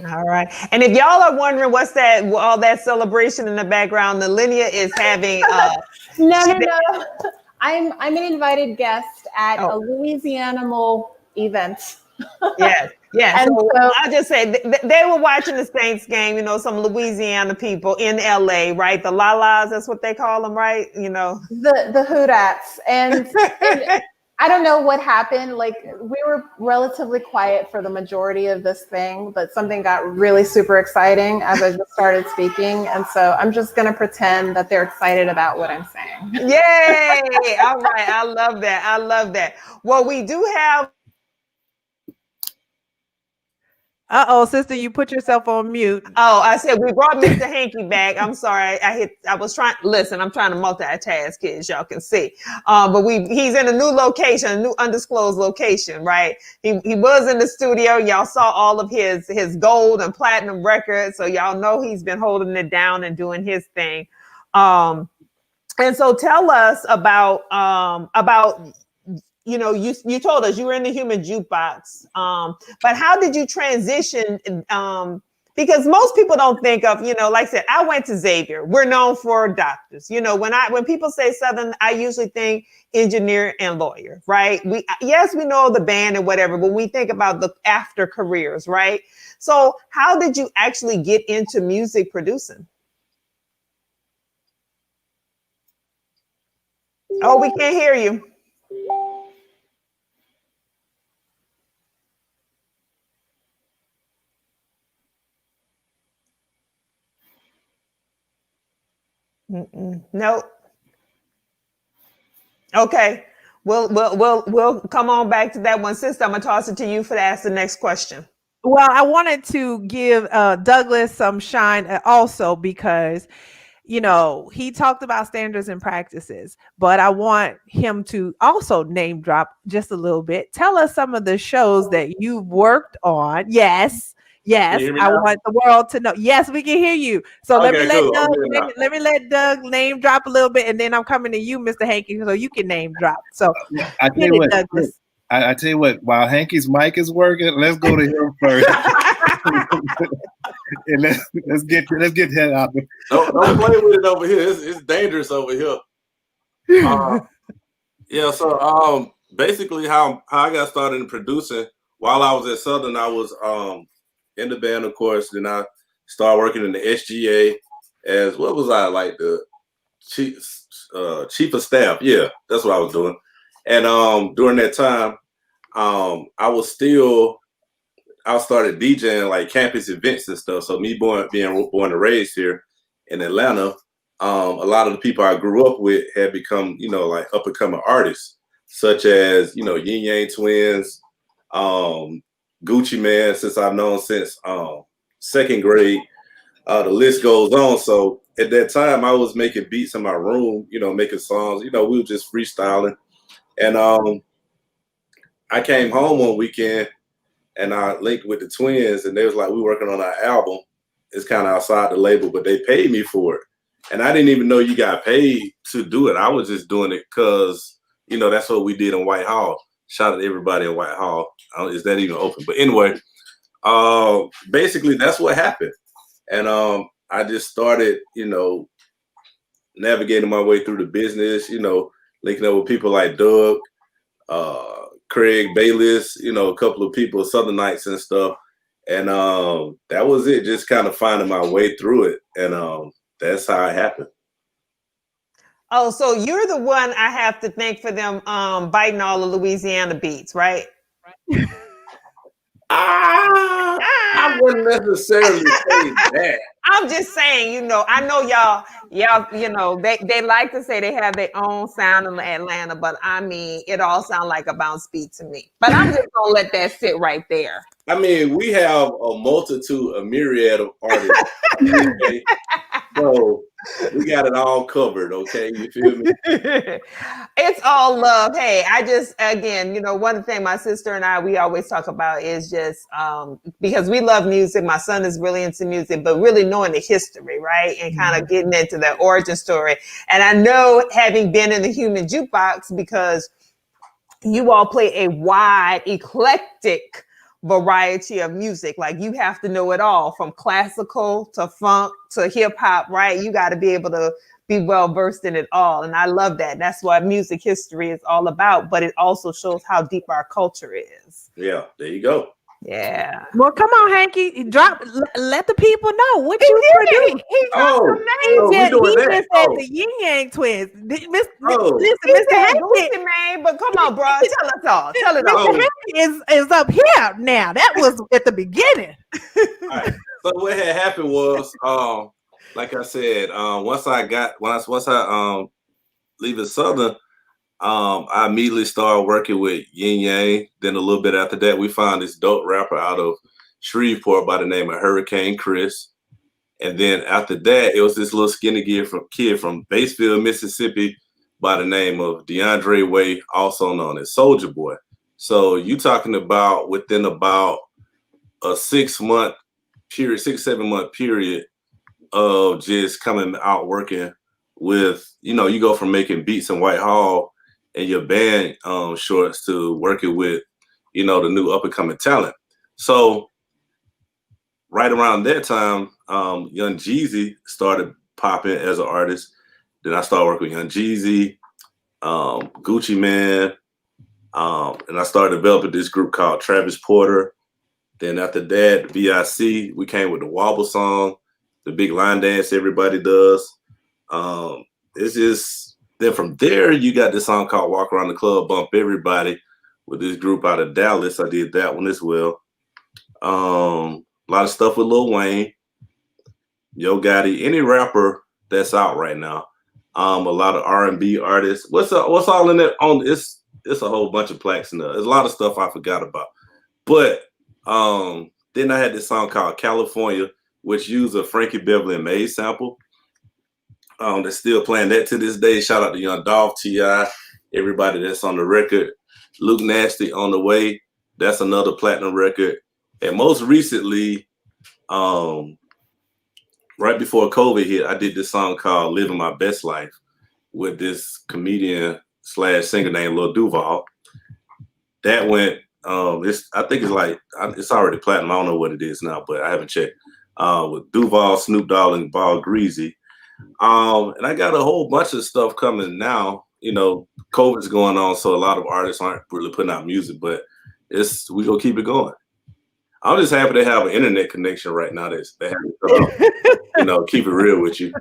All right. And if y'all are wondering what's that, all that celebration in the background, Nalinya is having. No. I'm an invited guest at a Louisiana event. Yes. And so I'll just say they were watching the Saints game, some Louisiana people in LA, right? The La-Las, that's what they call them, right? The Hoodats. And I don't know what happened. Like, we were relatively quiet for the majority of this thing, but something got really super exciting as I just started speaking. And so I'm just going to pretend that they're excited about what I'm saying. Yay! All right. I love that. I love that. Well, we do have. Uh-oh, sister, you put yourself on mute. Oh, I said we brought Mr. Hanky back. I'm sorry. I was trying. Listen, I'm trying to multitask, kids. Y'all can see. But he's in a new location, a new undisclosed location, right? He was in the studio. Y'all saw all of his gold and platinum records, so y'all know he's been holding it down and doing his thing. And so tell us about you told us you were in the human jukebox, but how did you transition? Because most people don't think of, like I said, I went to Xavier. We're known for doctors. When people say Southern, I usually think engineer and lawyer, right? We know the band and whatever, but we think about the after careers, right? So how did you actually get into music producing? Oh, we can't hear you. Nope. Okay. We'll come on back to that one, sister. I'm gonna toss it to you to ask the next question. Well, I wanted to give Douglas some shine also because, he talked about standards and practices, but I want him to also name drop just a little bit. Tell us some of the shows that you've worked on. Yes. I want the world to know. Yes, we can hear you. So let me let Doug name drop a little bit, and then I'm coming to you, Mr. Hanky, so you can name drop. So I tell you what, while Hanky's mic is working, let's go to him first. And let's get that out there. Don't play with it over here. It's dangerous over here. So basically how I got started in producing while I was at Southern, I was in the band, of course. Then I started working in the SGA as what was I like the chief of staff. Yeah, that's what I was doing. And during that time, I started DJing like campus events and stuff. So me being born and raised here in Atlanta, a lot of the people I grew up with had become, like up and coming artists, such as, Yin Yang Twins, Gucci Man, since I've known since second grade. The list goes on. So at that time, I was making beats in my room, making songs. We were just freestyling. And I came home one weekend and I linked with the twins, and they was like, we working on our album. It's kind of outside the label, but they paid me for it. And I didn't even know you got paid to do it. I was just doing it because, that's what we did in White Hall. Shout out to everybody in White Hall. Is that even open? But anyway, basically that's what happened. And I just started, navigating my way through the business, linking up with people like Doug, Craig Bayless, a couple of people, Southern Nights and stuff. And that was it, just kind of finding my way through it. And that's how it happened. Oh, so you're the one I have to thank for them biting all the Louisiana beats, right? I wouldn't necessarily say that. I'm just saying, I know y'all, they like to say they have their own sound in Atlanta, but I mean, it all sounds like a bounce beat to me. But I'm just gonna let that sit right there. I mean, we have a myriad of artists. Okay? So we got it all covered, okay? You feel me? It's all love. Hey, again, one thing my sister and we always talk about is just because we love music. My son is really into music, but really knowing the history, right? And kind of getting into the origin story. And I know, having been in the human jukebox, because you all play a wide, eclectic variety of music. Like, you have to know it all, from classical to funk to hip hop, right? You got to be able to be well versed in it all. And I love that. That's what music history is all about, but it also shows how deep our culture is. Yeah, there you go. Yeah. Well, come on, Hanky. Let the people know what He you did. produce. He dropped some names. we doing He that. just said the Yin Yang Twins. Listen, He Mr. said Hanky, Gucci Mane, but come on, bro. Tell us all. Tell it Mr. all. Hanky is up here now. That was at the beginning. All right. So what had happened was, like I said, once I leaving Southern, I immediately started working with Yin Yang. Then a little bit after that, we found this dope rapper out of Shreveport by the name of Hurricane Chris. And then after that, it was this little skinny kid from Batesville, Mississippi, by the name of DeAndre Way, also known as Soldier Boy. So you talking about within about a 6-7 month period of just coming out working with, you go from making beats in Whitehall and your band shorts to working with, the new up and coming talent. So right around that time, Young Jeezy started popping as an artist. Then I started working with Young Jeezy, Gucci Mane, and I started developing this group called Travis Porter. Then after that, VIC, we came with the Wobble song, the big line dance everybody does. It's just, then from there, you got this song called Walk Around the Club, Bump Everybody with this group out of Dallas. I did that one as well. A lot of stuff with Lil Wayne, Yo Gotti, any rapper that's out right now. A lot of R&B artists. What's all in there? It's a whole bunch of plaques in there. There's a lot of stuff I forgot about. But then I had this song called California, which used a Frankie Beverly and Maze sample. They're still playing that to this day. Shout out to Young Dolph, T.I., everybody that's on the record. Luke Nasty on the way. That's another platinum record. And most recently, right before COVID hit, I did this song called Living My Best Life with this comedian / singer named Lil Duval. That went, I think it's already platinum. I don't know what it is now, but I haven't checked. With Duval, Snoop Dogg, and Ball Greasy. And I got a whole bunch of stuff coming now. COVID's going on, so a lot of artists aren't really putting out music, but we gonna keep it going. I'm just happy to have an internet connection right now keep it real with you.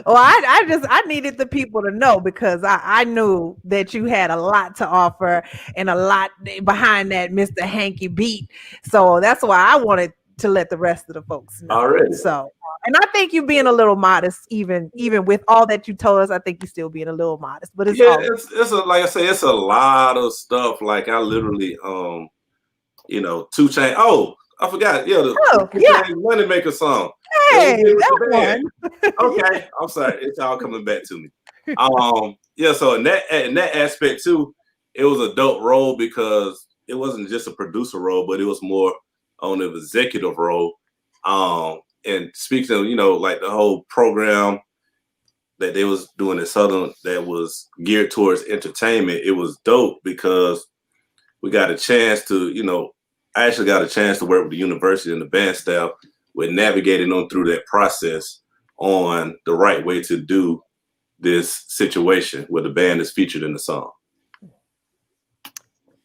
Well, I needed the people to know because I knew that you had a lot to offer and a lot behind that Mr. Hanky beat. So that's why I wanted to let the rest of the folks know. Already. So, and I think you being a little modest, even with all that you told us, I think you're still being a little modest. But it's like I say, it's a lot of stuff. Like I literally, 2 Chainz. Oh, I forgot. Yeah, the Money Maker song. Hey, that one. Okay, I'm sorry. It's all coming back to me. So in that aspect too, it was a dope role because it wasn't just a producer role, but it was more on an executive role. And speaking of, like the whole program that they was doing at Southern that was geared towards entertainment, it was dope because we got a chance to, I actually got a chance to work with the university and the band staff with navigating them through that process on the right way to do this situation where the band is featured in the song.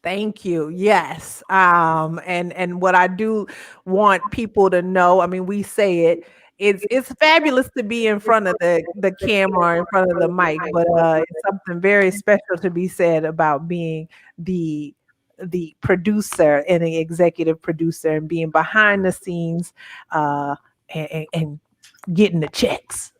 Thank you. Yes. And what I do want people to know, I mean, we say it's fabulous to be in front of the camera, in front of the mic, but it's something very special to be said about being the producer and the executive producer and being behind the scenes and getting the checks.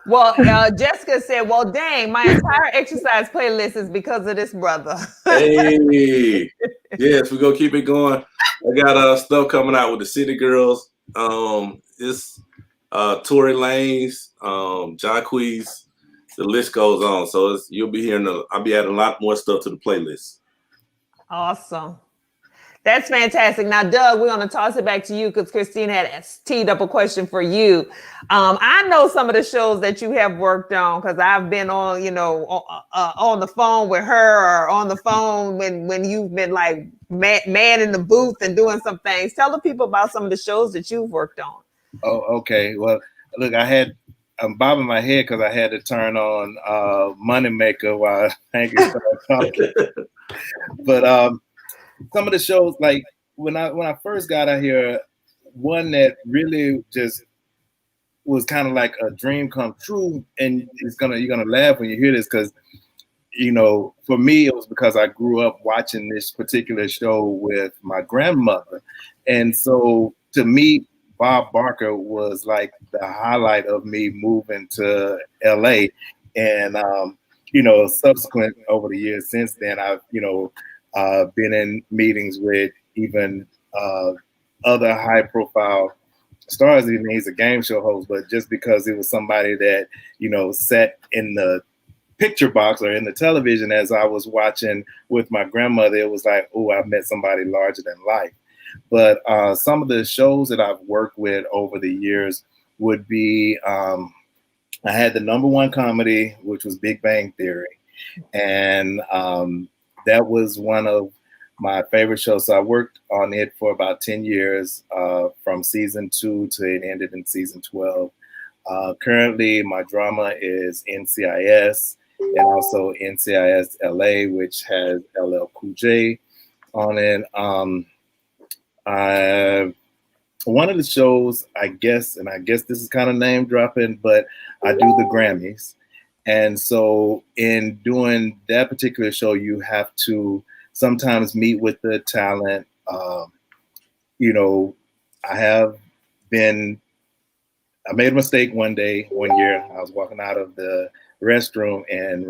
Well, Jessica said, well, dang, my entire exercise playlist is because of this brother. Hey, yes, we're going to keep it going. I got stuff coming out with the City Girls. It's Tory Lanez, Jacquees. The list goes on. So you'll be hearing, I'll be adding a lot more stuff to the playlist. Awesome. That's fantastic. Now, Doug, we're going to toss it back to you because Christine had teed up a question for you. I know some of the shows that you have worked on because I've been on, on the phone with her or on the phone when you've been like man in the booth and doing some things. Tell the people about some of the shows that you've worked on. Oh, okay. Well, look, I'm bobbing my head because I had to turn on Moneymaker while Hanky started talking. But some of the shows, like when I first got out here, one that really just was kind of like a dream come true, and you're gonna laugh when you hear this because for me it was because I grew up watching this particular show with my grandmother, and so to me Bob Barker was like the highlight of me moving to LA, and subsequent over the years since then I've been in meetings with even other high profile stars. Even he's a game show host, but just because it was somebody that sat in the picture box or in the television as I was watching with my grandmother, it was like, oh, I've met somebody larger than life. But some of the shows that I've worked with over the years would be I had the #1 comedy, which was Big Bang Theory, and that was one of my favorite shows. So I worked on it for about 10 years, from season 2 to it ended in season 12. Currently, my drama is NCIS and also NCIS LA, which has LL Cool J on it. One of the shows, I guess this is kind of name dropping, but I do the Grammys. And so in doing that particular show, you have to sometimes meet with the talent. I made a mistake one year. I was walking out of the restroom and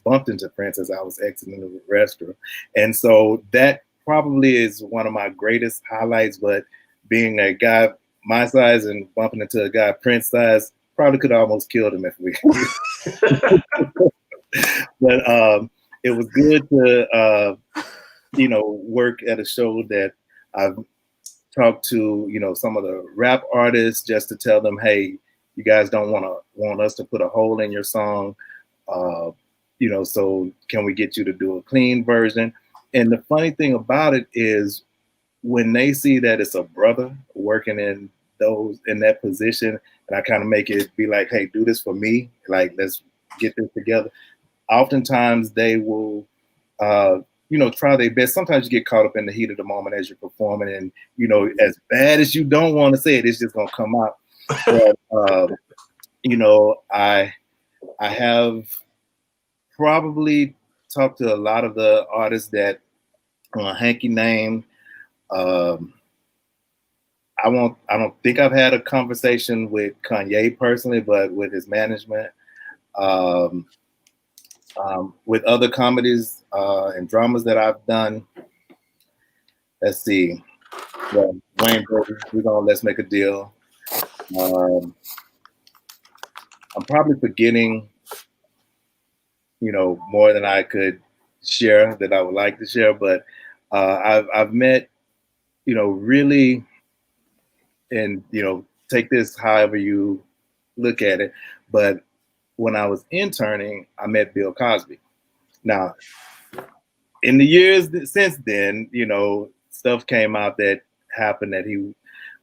bumped into Prince as I was exiting the restroom. And so that probably is one of my greatest highlights, but being a guy my size and bumping into a guy Prince size probably could have almost killed him if we but it was good to work at a show that I've talked to some of the rap artists just to tell them, hey, you guys don't want us to put a hole in your song, so can we get you to do a clean version? And the funny thing about it is when they see that it's a brother working in that position, and I kind of make it be like, hey, do this for me, like let's get this together. Oftentimes they will try their best. Sometimes you get caught up in the heat of the moment as you're performing, and as bad as you don't want to say it, it's just gonna come out. But I have probably talked to a lot of the artists that Hanky named. I don't think I've had a conversation with Kanye personally, but with his management. With other comedies and dramas that I've done, let's see. Well, Wayne Brady, we're gonna Let's Make a Deal. I'm probably forgetting, more than I could share that I would like to share, but I've met, really, and take this however you look at it, but when I was interning, I met Bill Cosby. Now, in the years since then, stuff came out that happened that he,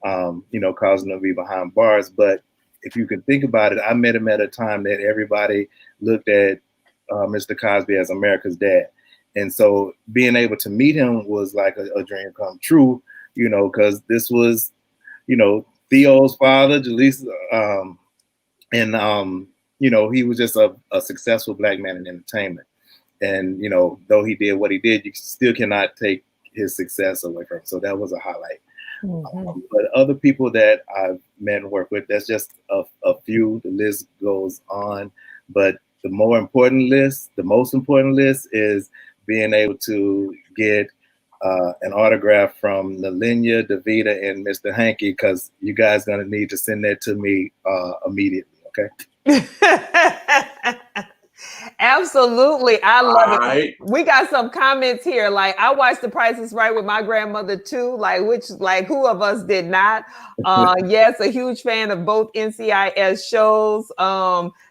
caused him to be behind bars. But if you can think about it, I met him at a time that everybody looked at Mr. Cosby as America's dad. And so being able to meet him was like a dream come true, because this was, Theo's father, Jaleesa, and he was just a successful black man in entertainment. And, though he did what he did, you still cannot take his success away from him. So that was a highlight. Mm-hmm. But other people that I've met and worked with, that's just a few. The list goes on. But the most important list is being able to get an autograph from Nalinya, Davida, and Mr. Hanky, because you guys are going to need to send that to me immediately, okay? Absolutely. I love it. We got some comments here. Like, I watched The Price is Right with my grandmother too. Who of us did not? Yes, a huge fan of both NCIS shows.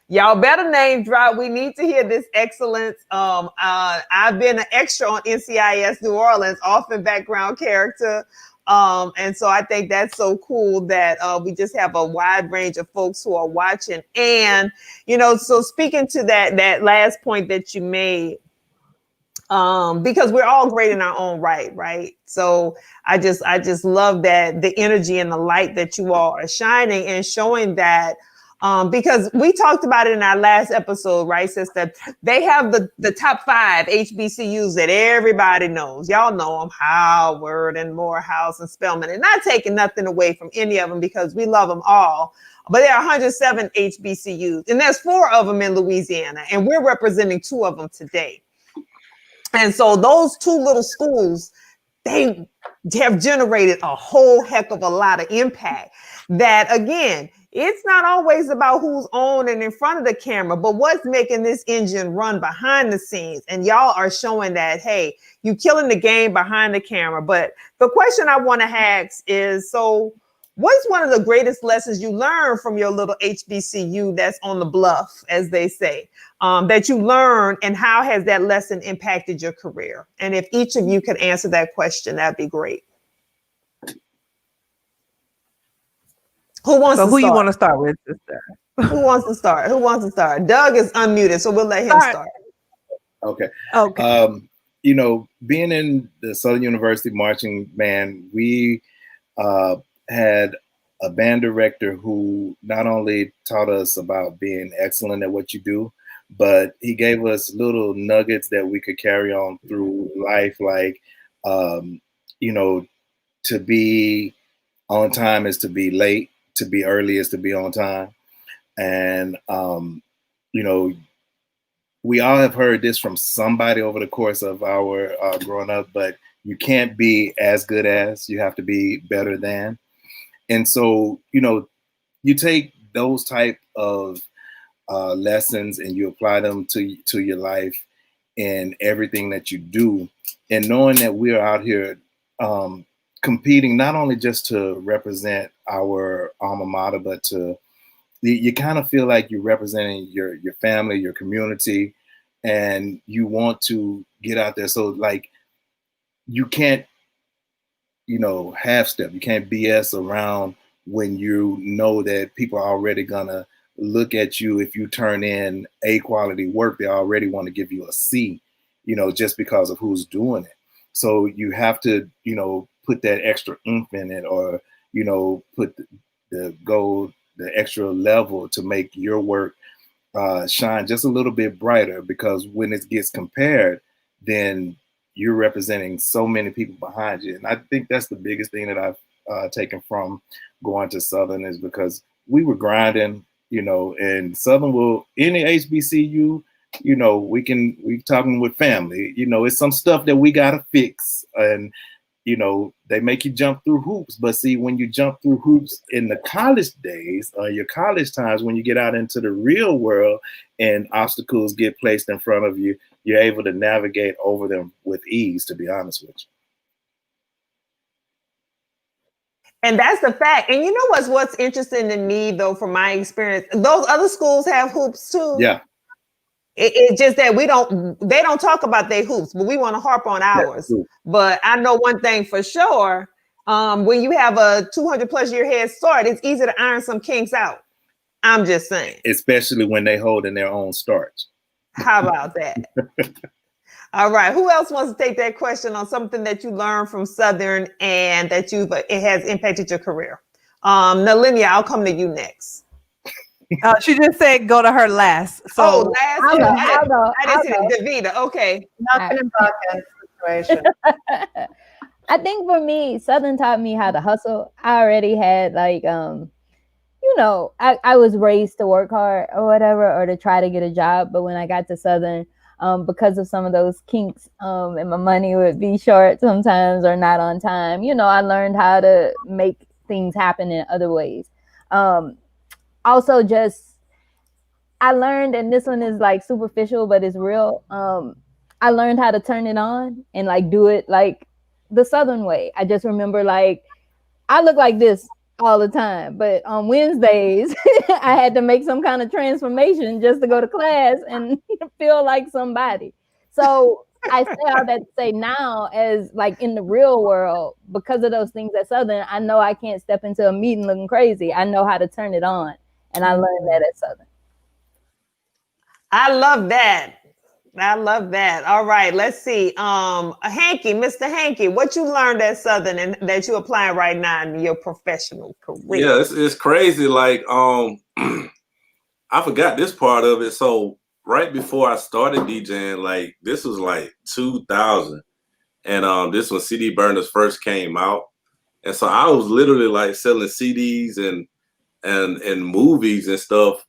Y'all better name drop. We need to hear this excellence. I've been an extra on NCIS New Orleans, often background character. And so I think that's so cool that we just have a wide range of folks who are watching. And, so speaking to that last point that you made, because we're all great in our own right? So I just love that the energy and the light that you all are shining and showing that. Because we talked about it in our last episode, right, sister? They have the top 5 HBCUs that everybody knows. Y'all know them: Howard and Morehouse and Spelman. And not taking nothing away from any of them because we love them all. But there are 107 HBCUs, and there's 4 of them in Louisiana, and we're representing 2 of them today. And so those 2 little schools, they have generated a whole heck of a lot of impact. That, again, it's not always about who's on and in front of the camera, but what's making this engine run behind the scenes. And y'all are showing that, hey, you killing the game behind the camera. But the question I want to ask is, so what's one of the greatest lessons you learned from your little HBCU that's on the bluff, as they say, that you learned, and how has that lesson impacted your career? And if each of you could answer that question, that'd be great. Who wants to start? You want to start with, sister? Who wants to start? Who wants to start? Doug is unmuted, so we'll let him start. Okay. Okay. You know, being in the Southern University marching band, we had a band director who not only taught us about being excellent at what you do, but he gave us little nuggets that we could carry on through life. Like, you know, to be on time is to be late, to be early is to be on time. And, you know, we all have heard this from somebody over the course of our growing up, but you can't be as good as, you have to be better than. And so, you know, you take those type of lessons and you apply them to your life in everything that you do. And knowing that we are out here competing, not only just to represent our alma mater, but to, you kind of feel like you're representing your family, your community, and you want to get out there. So like, you can't, you know, half step, you can't BS around when you know that people are already gonna look at you. If you turn in A quality work, they already want to give you a C, you know, just because of who's doing it. So you have to, you know, put that extra oomph in it, or, you know, put the extra level to make your work shine just a little bit brighter, because when it gets compared, then you're representing so many people behind you. And I think that's the biggest thing that I've taken from going to Southern, is because we were grinding, you know, and Southern will, any HBCU, you know, we talking with family, you know, it's some stuff that we got to fix. And, you know, they make you jump through hoops. But see, when you jump through hoops in the college days, your college times, when you get out into the real world and obstacles get placed in front of you, you're able to navigate over them with ease, to be honest with you. And that's the fact. And you know what's interesting to me, though, from my experience, those other schools have hoops too. Yeah. It's just that they don't talk about their hoops, but we want to harp on ours. But I know one thing for sure, when you have a 200+ year head start, it's easy to iron some kinks out. I'm just saying. Especially when they hold in their own starch. How about that? All right. Who else wants to take that question on something that you learned from Southern and that it has impacted your career? Nalinya, I'll come to you next. She just said go to her last. So last. I'll go. I didn't see Davida. Okay. Nothing about that situation. I think for me, Southern taught me how to hustle. I already had like, you know, I was raised to work hard or whatever, or to try to get a job. But when I got to Southern, because of some of those kinks, and my money would be short sometimes or not on time, you know, I learned how to make things happen in other ways. Also, just I learned, and this one is like superficial, but it's real. I learned how to turn it on and like do it like the Southern way. I just remember like I look like this all the time, but on Wednesdays I had to make some kind of transformation just to go to class and feel like somebody. So I say all that to say now, as like in the real world, because of those things at Southern, I know I can't step into a meeting looking crazy. I know how to turn it on. And I learned that at Southern. I love that. I love that. All right, let's see. Hanky, Mr. Hanky, what you learned at Southern and that you're applying right now in your professional career? Yeah, it's crazy. Like, I forgot this part of it. So right before I started DJing, like this was like 2000, and this when CD burners first came out, and so I was literally like selling CDs and movies and stuff.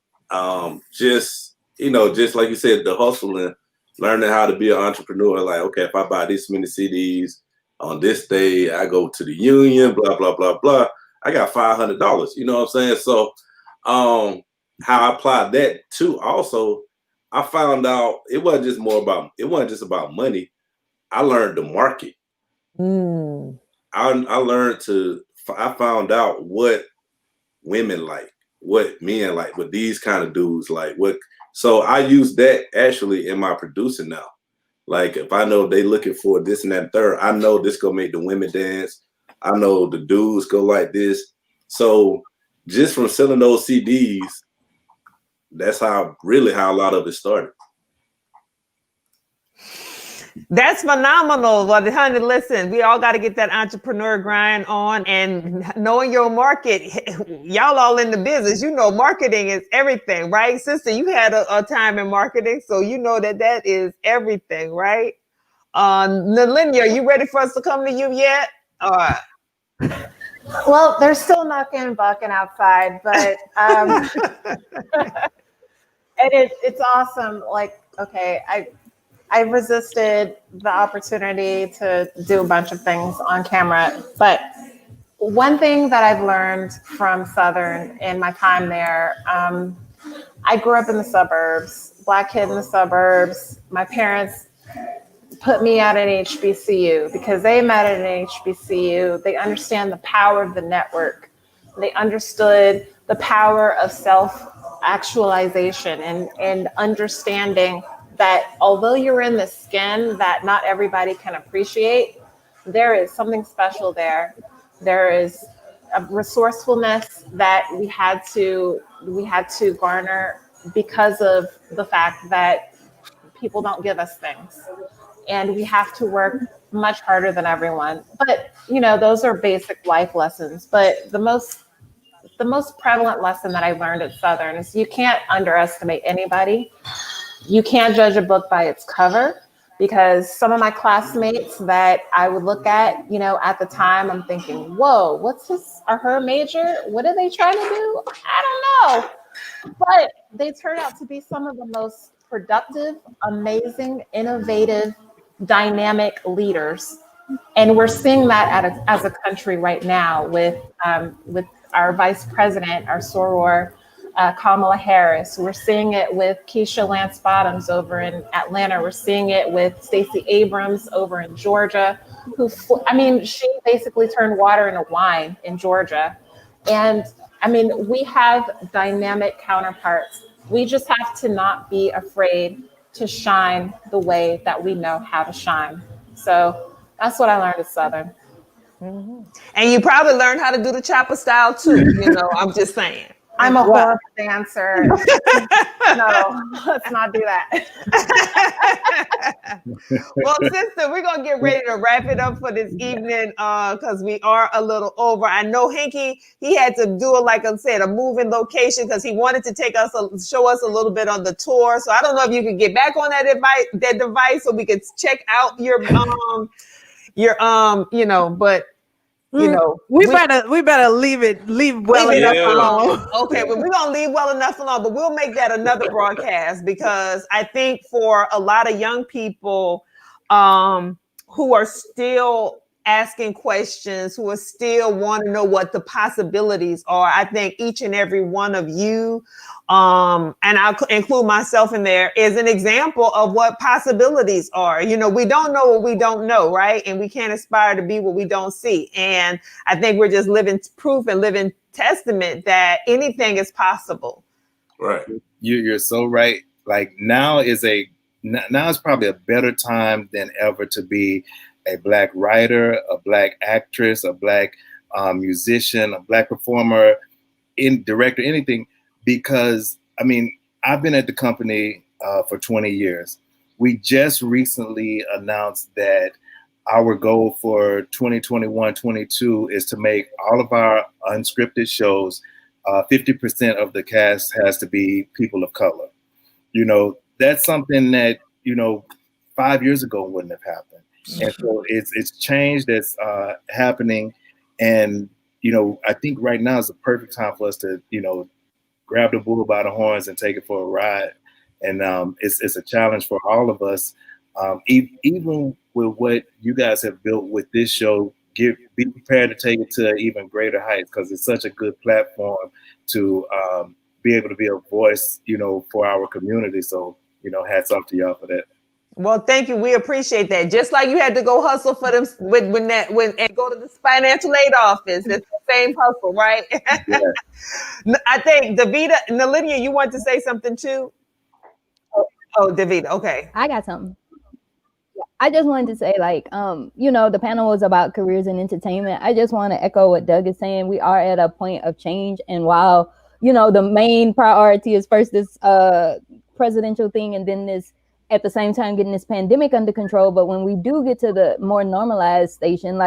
Just just like you said, the hustle and learning how to be an entrepreneur. Like, okay, if I buy this many CDs on this day, I go to the union, blah blah blah blah. I got $500. You know what I'm saying? So, how I applied that too. Also, I found out it wasn't just about money. I learned to market. I found out what women like, what men like, what these kind of dudes like. So I use that actually in my producing now. Like if I know they looking for this and that and third, I know this gonna make the women dance. I know the dudes go like this. So just from selling those CDs, that's how a lot of it started. That's phenomenal. Well, honey, listen, we all got to get that entrepreneur grind on, and knowing your market. Y'all all in the business, marketing is everything, right? Sister, you had a time in marketing, so you know that is everything, right? Nalinya, are you ready for us to come to you yet? All right. Well, they're still knocking and bucking outside, but it's awesome. Like, okay, I resisted the opportunity to do a bunch of things on camera, but one thing that I've learned from Southern in my time there, I grew up in the suburbs, Black kid in the suburbs. My parents put me at an HBCU because they met at an HBCU. They understand the power of the network. They understood the power of self-actualization and understanding that although you're in the skin that not everybody can appreciate, there is something special there. There is a resourcefulness that we had to garner because of the fact that people don't give us things. And we have to work much harder than everyone. But, those are basic life lessons. But the most prevalent lesson that I learned at Southern is you can't underestimate anybody. You can't judge a book by its cover, because some of my classmates that I would look at, at the time, I'm thinking, whoa, what's his or her major? What are they trying to do? I don't know. But they turn out to be some of the most productive, amazing, innovative, dynamic leaders. And we're seeing that as a country right now with our vice president, our soror, Kamala Harris. We're seeing it with Keisha Lance Bottoms over in Atlanta. We're seeing it with Stacey Abrams over in Georgia, she basically turned water into wine in Georgia. And we have dynamic counterparts. We just have to not be afraid to shine the way that we know how to shine. So that's what I learned at Southern. Mm-hmm. And you probably learned how to do the chopper style too. I'm just saying. I'm a horrible dancer. No, let's not do that. Well, sister, we're going to get ready to wrap it up for this evening because we are a little over. I know Hanky, he had to do, like I said, a moving location because he wanted to show us a little bit on the tour. So I don't know if you could get back on that device so we could check out your but we better leave well enough alone. Okay, well, we're gonna leave well enough alone, but we'll make that another broadcast because I think for a lot of young people who are still asking questions, who are still want to know what the possibilities are, I think each and every one of you, and I'll include myself in there, is an example of what possibilities are. We don't know what we don't know, right? And we can't aspire to be what we don't see. And I think we're just living proof and living testament that anything is possible. Right. You're so right. Like now is probably a better time than ever to be a Black writer, a Black actress, a Black musician, a Black performer, director, anything. Because I've been at the company for 20 years, we just recently announced that our goal for 2021-22 is to make all of our unscripted shows, 50% of the cast has to be people of color. That's something that, 5 years ago wouldn't have happened. And so it's change that's happening. And, I think right now is the perfect time for us to, grab the bull by the horns and take it for a ride. And it's a challenge for all of us. Even with what you guys have built with this show, be prepared to take it to even greater heights, because it's such a good platform to be able to be a voice, for our community. So, hats off to y'all for that. Well, thank you. We appreciate that. Just like you had to go hustle for them and go to the financial aid office. It's the same hustle, right? Yeah. I think Davida, Nalinya, you want to say something too? Oh, Davida. Okay. I got something. I just wanted to say, the panel was about careers in entertainment. I just want to echo what Doug is saying. We are at a point of change. And while, the main priority is first this presidential thing, and then this, at the same time, getting this pandemic under control. But when we do get to the more normalized station,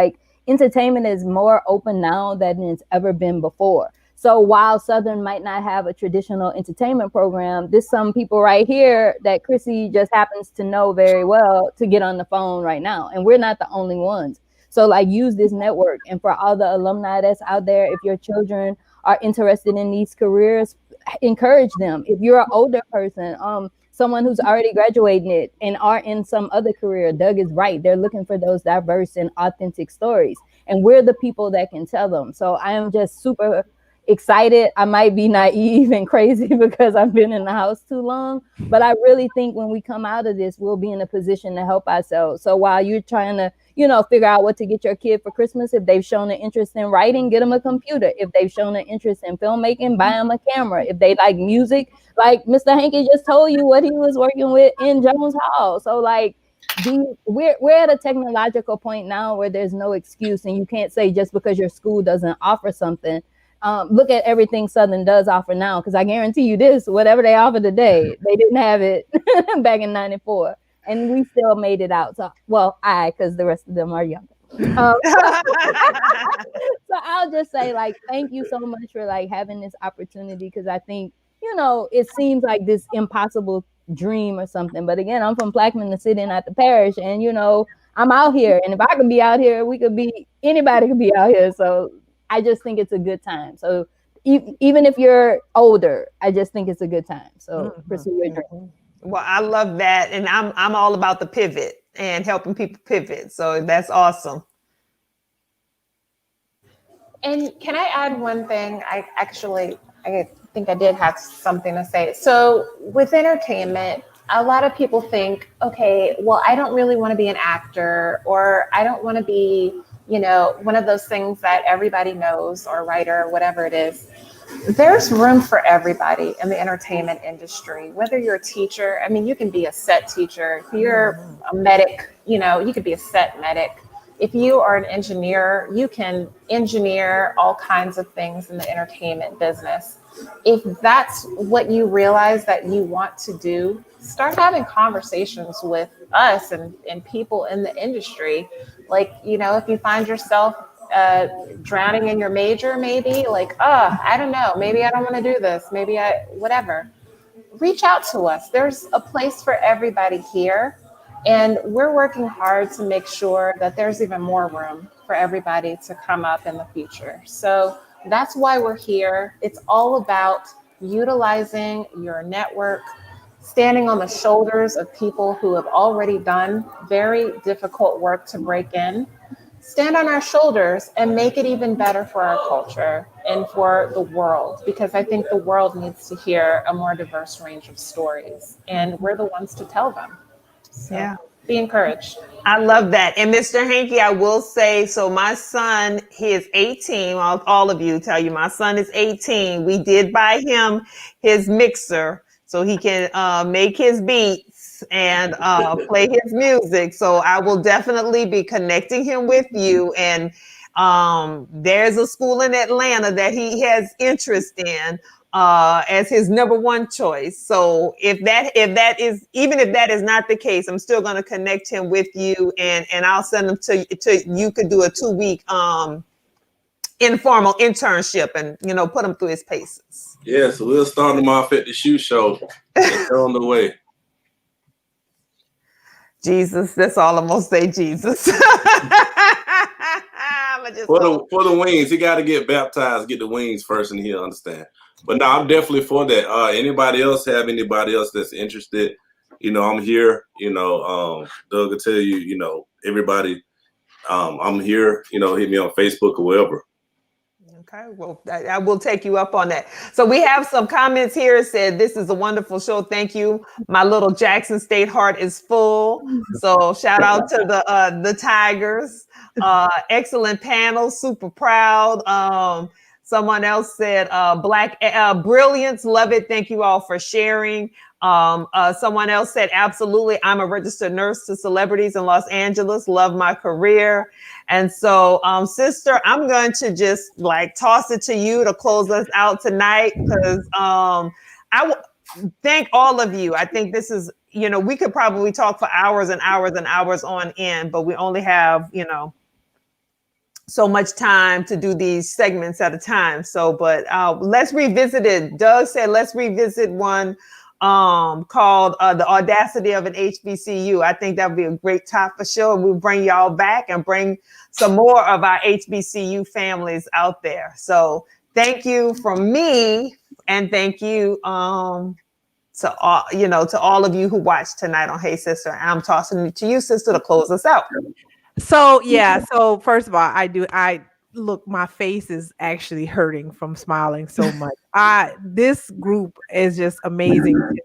entertainment is more open now than it's ever been before. So while Southern might not have a traditional entertainment program, there's some people right here that Chrissy just happens to know very well to get on the phone right now. And we're not the only ones. So use this network. And for all the alumni that's out there, if your children are interested in these careers, encourage them. If you're an older person, someone who's already graduated and are in some other career, Doug is right. They're looking for those diverse and authentic stories. And we're the people that can tell them. So I am just super excited. I might be naive and crazy because I've been in the house too long, but I really think when we come out of this, we'll be in a position to help ourselves. So while you're trying to, figure out what to get your kid for Christmas, if they've shown an interest in writing, get them a computer. If they've shown an interest in filmmaking, buy them a camera. If they like music, like Mr. Hanky just told you what he was working with in Jones Hall. So we're at a technological point now where there's no excuse, and you can't say just because your school doesn't offer something. Look at everything Southern does offer now, because I guarantee you this, whatever they offer today, they didn't have it back in 94. And we still made it out. So, because the rest of them are younger. So I'll just say, thank you so much for having this opportunity, because I think, it seems like this impossible dream or something. But again, I'm from Plaquemine, the city, not the parish. And, I'm out here. And if I could be out here, anybody could be out here. So I just think it's a good time. So even if you're older, I just think it's a good time. So pursue your dream. Well, I love that. And I'm all about the pivot and helping people pivot. So that's awesome. And can I add one thing? I think I did have something to say. So with entertainment, a lot of people think, okay, well, I don't really want to be an actor, or I don't want to be, one of those things that everybody knows, or writer, or whatever it is. There's room for everybody in the entertainment industry, whether you're a teacher. I mean, you can be a set teacher. If you're a medic, you could be a set medic. If you are an engineer, you can engineer all kinds of things in the entertainment business. If that's what you realize that you want to do, start having conversations with us and people in the industry. If you find yourself drowning in your major, maybe I don't know, maybe I don't want to do this, whatever, reach out to us. There's a place for everybody here, and we're working hard to make sure that there's even more room for everybody to come up in the future. So that's why we're here. It's all about utilizing your network, standing on the shoulders of people who have already done very difficult work to break in. Stand on our shoulders and make it even better for our culture and for the world, because I think the world needs to hear a more diverse range of stories, and we're the ones to tell them. So yeah. Be encouraged. I love that. And Mr. Hanky, I will say, so my son, he is 18. All of you tell you, my son is 18. We did buy him his mixer so he can make his beats and play his music. So I will definitely be connecting him with you. And there's a school in Atlanta that he has interest in. as his number one choice. So if that is not the case, I'm still going to connect him with you, and I'll send him to you. Could do a 2-week informal internship, and put him through his paces. Yeah, so we'll start him off at the shoe show. They're on the way. Jesus, that's all I'm gonna say. Jesus. For the wings, he got to get baptized, get the wings first, and he'll understand. But no, I'm definitely for that. Anybody else have anybody else that's interested? I'm here. Doug will tell you. Everybody. I'm here. Hit me on Facebook or wherever. Okay, well, I will take you up on that. So we have some comments here. It said, "This is a wonderful show. Thank you. My little Jackson State heart is full." So shout out to the Tigers. Excellent panel. Super proud. Someone else said, "Black brilliance. Love it. Thank you all for sharing." Someone else said, "Absolutely. I'm a registered nurse to celebrities in Los Angeles. Love my career." And so, sister, I'm going to just toss it to you to close us out tonight, because thank all of you. I think this is, we could probably talk for hours and hours and hours on end, but we only have, so much time to do these segments at a time. So, but let's revisit it. Doug said, let's revisit one called The Audacity of an HBCU. I think that would be a great top for sure. We'll bring y'all back and bring some more of our HBCU families out there. So thank you from me, and thank you to all of you who watched tonight on Hey Sister. I'm tossing it to you, sister, to close us out. So yeah, so first of all, I look, my face is actually hurting from smiling so much. This group is just amazing to me.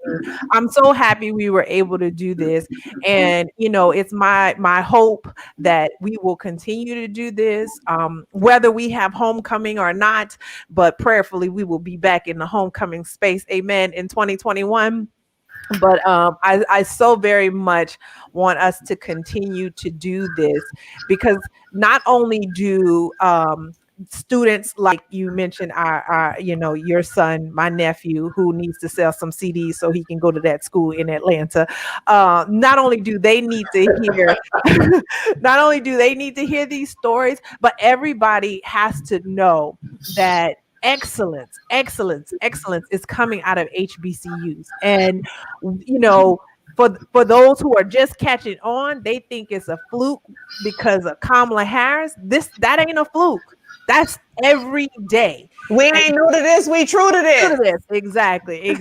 I'm so happy we were able to do this, and it's my hope that we will continue to do this, whether we have homecoming or not. But prayerfully, we will be back in the homecoming space, amen, in 2021. But I so very much want us to continue to do this, because not only do students, like you mentioned, our your son, my nephew, who needs to sell some CDs so he can go to that school in Atlanta. Not only do they need to hear, these stories, but everybody has to know that excellence is coming out of HBCUs. And for those who are just catching on, they think it's a fluke because of Kamala Harris. That ain't a fluke. That's every day. We ain't new to this. We true to this. Exactly.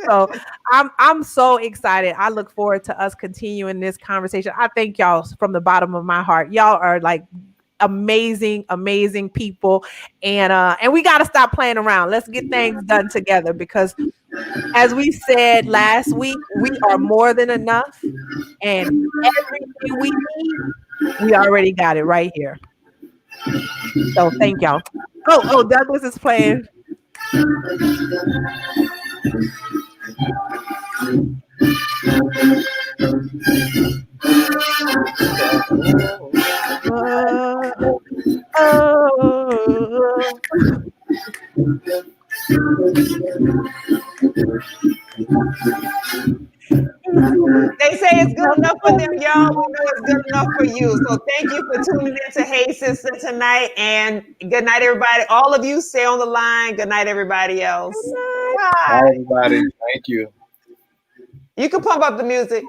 So I'm so excited. I look forward to us continuing this conversation. I thank y'all from the bottom of my heart. Y'all are amazing people, and we got to stop playing around. Let's get things done together, because as we said last week, we are more than enough, and everything we need, we already got it right here. So thank y'all. Oh, Douglas is playing. They say it's good enough for them, y'all. We know it's good enough for you. So thank you for tuning in to Hey Sister tonight, and good night, everybody. All of you, stay on the line. Good night, everybody else. Bye, everybody. Thank you. You can pump up the music.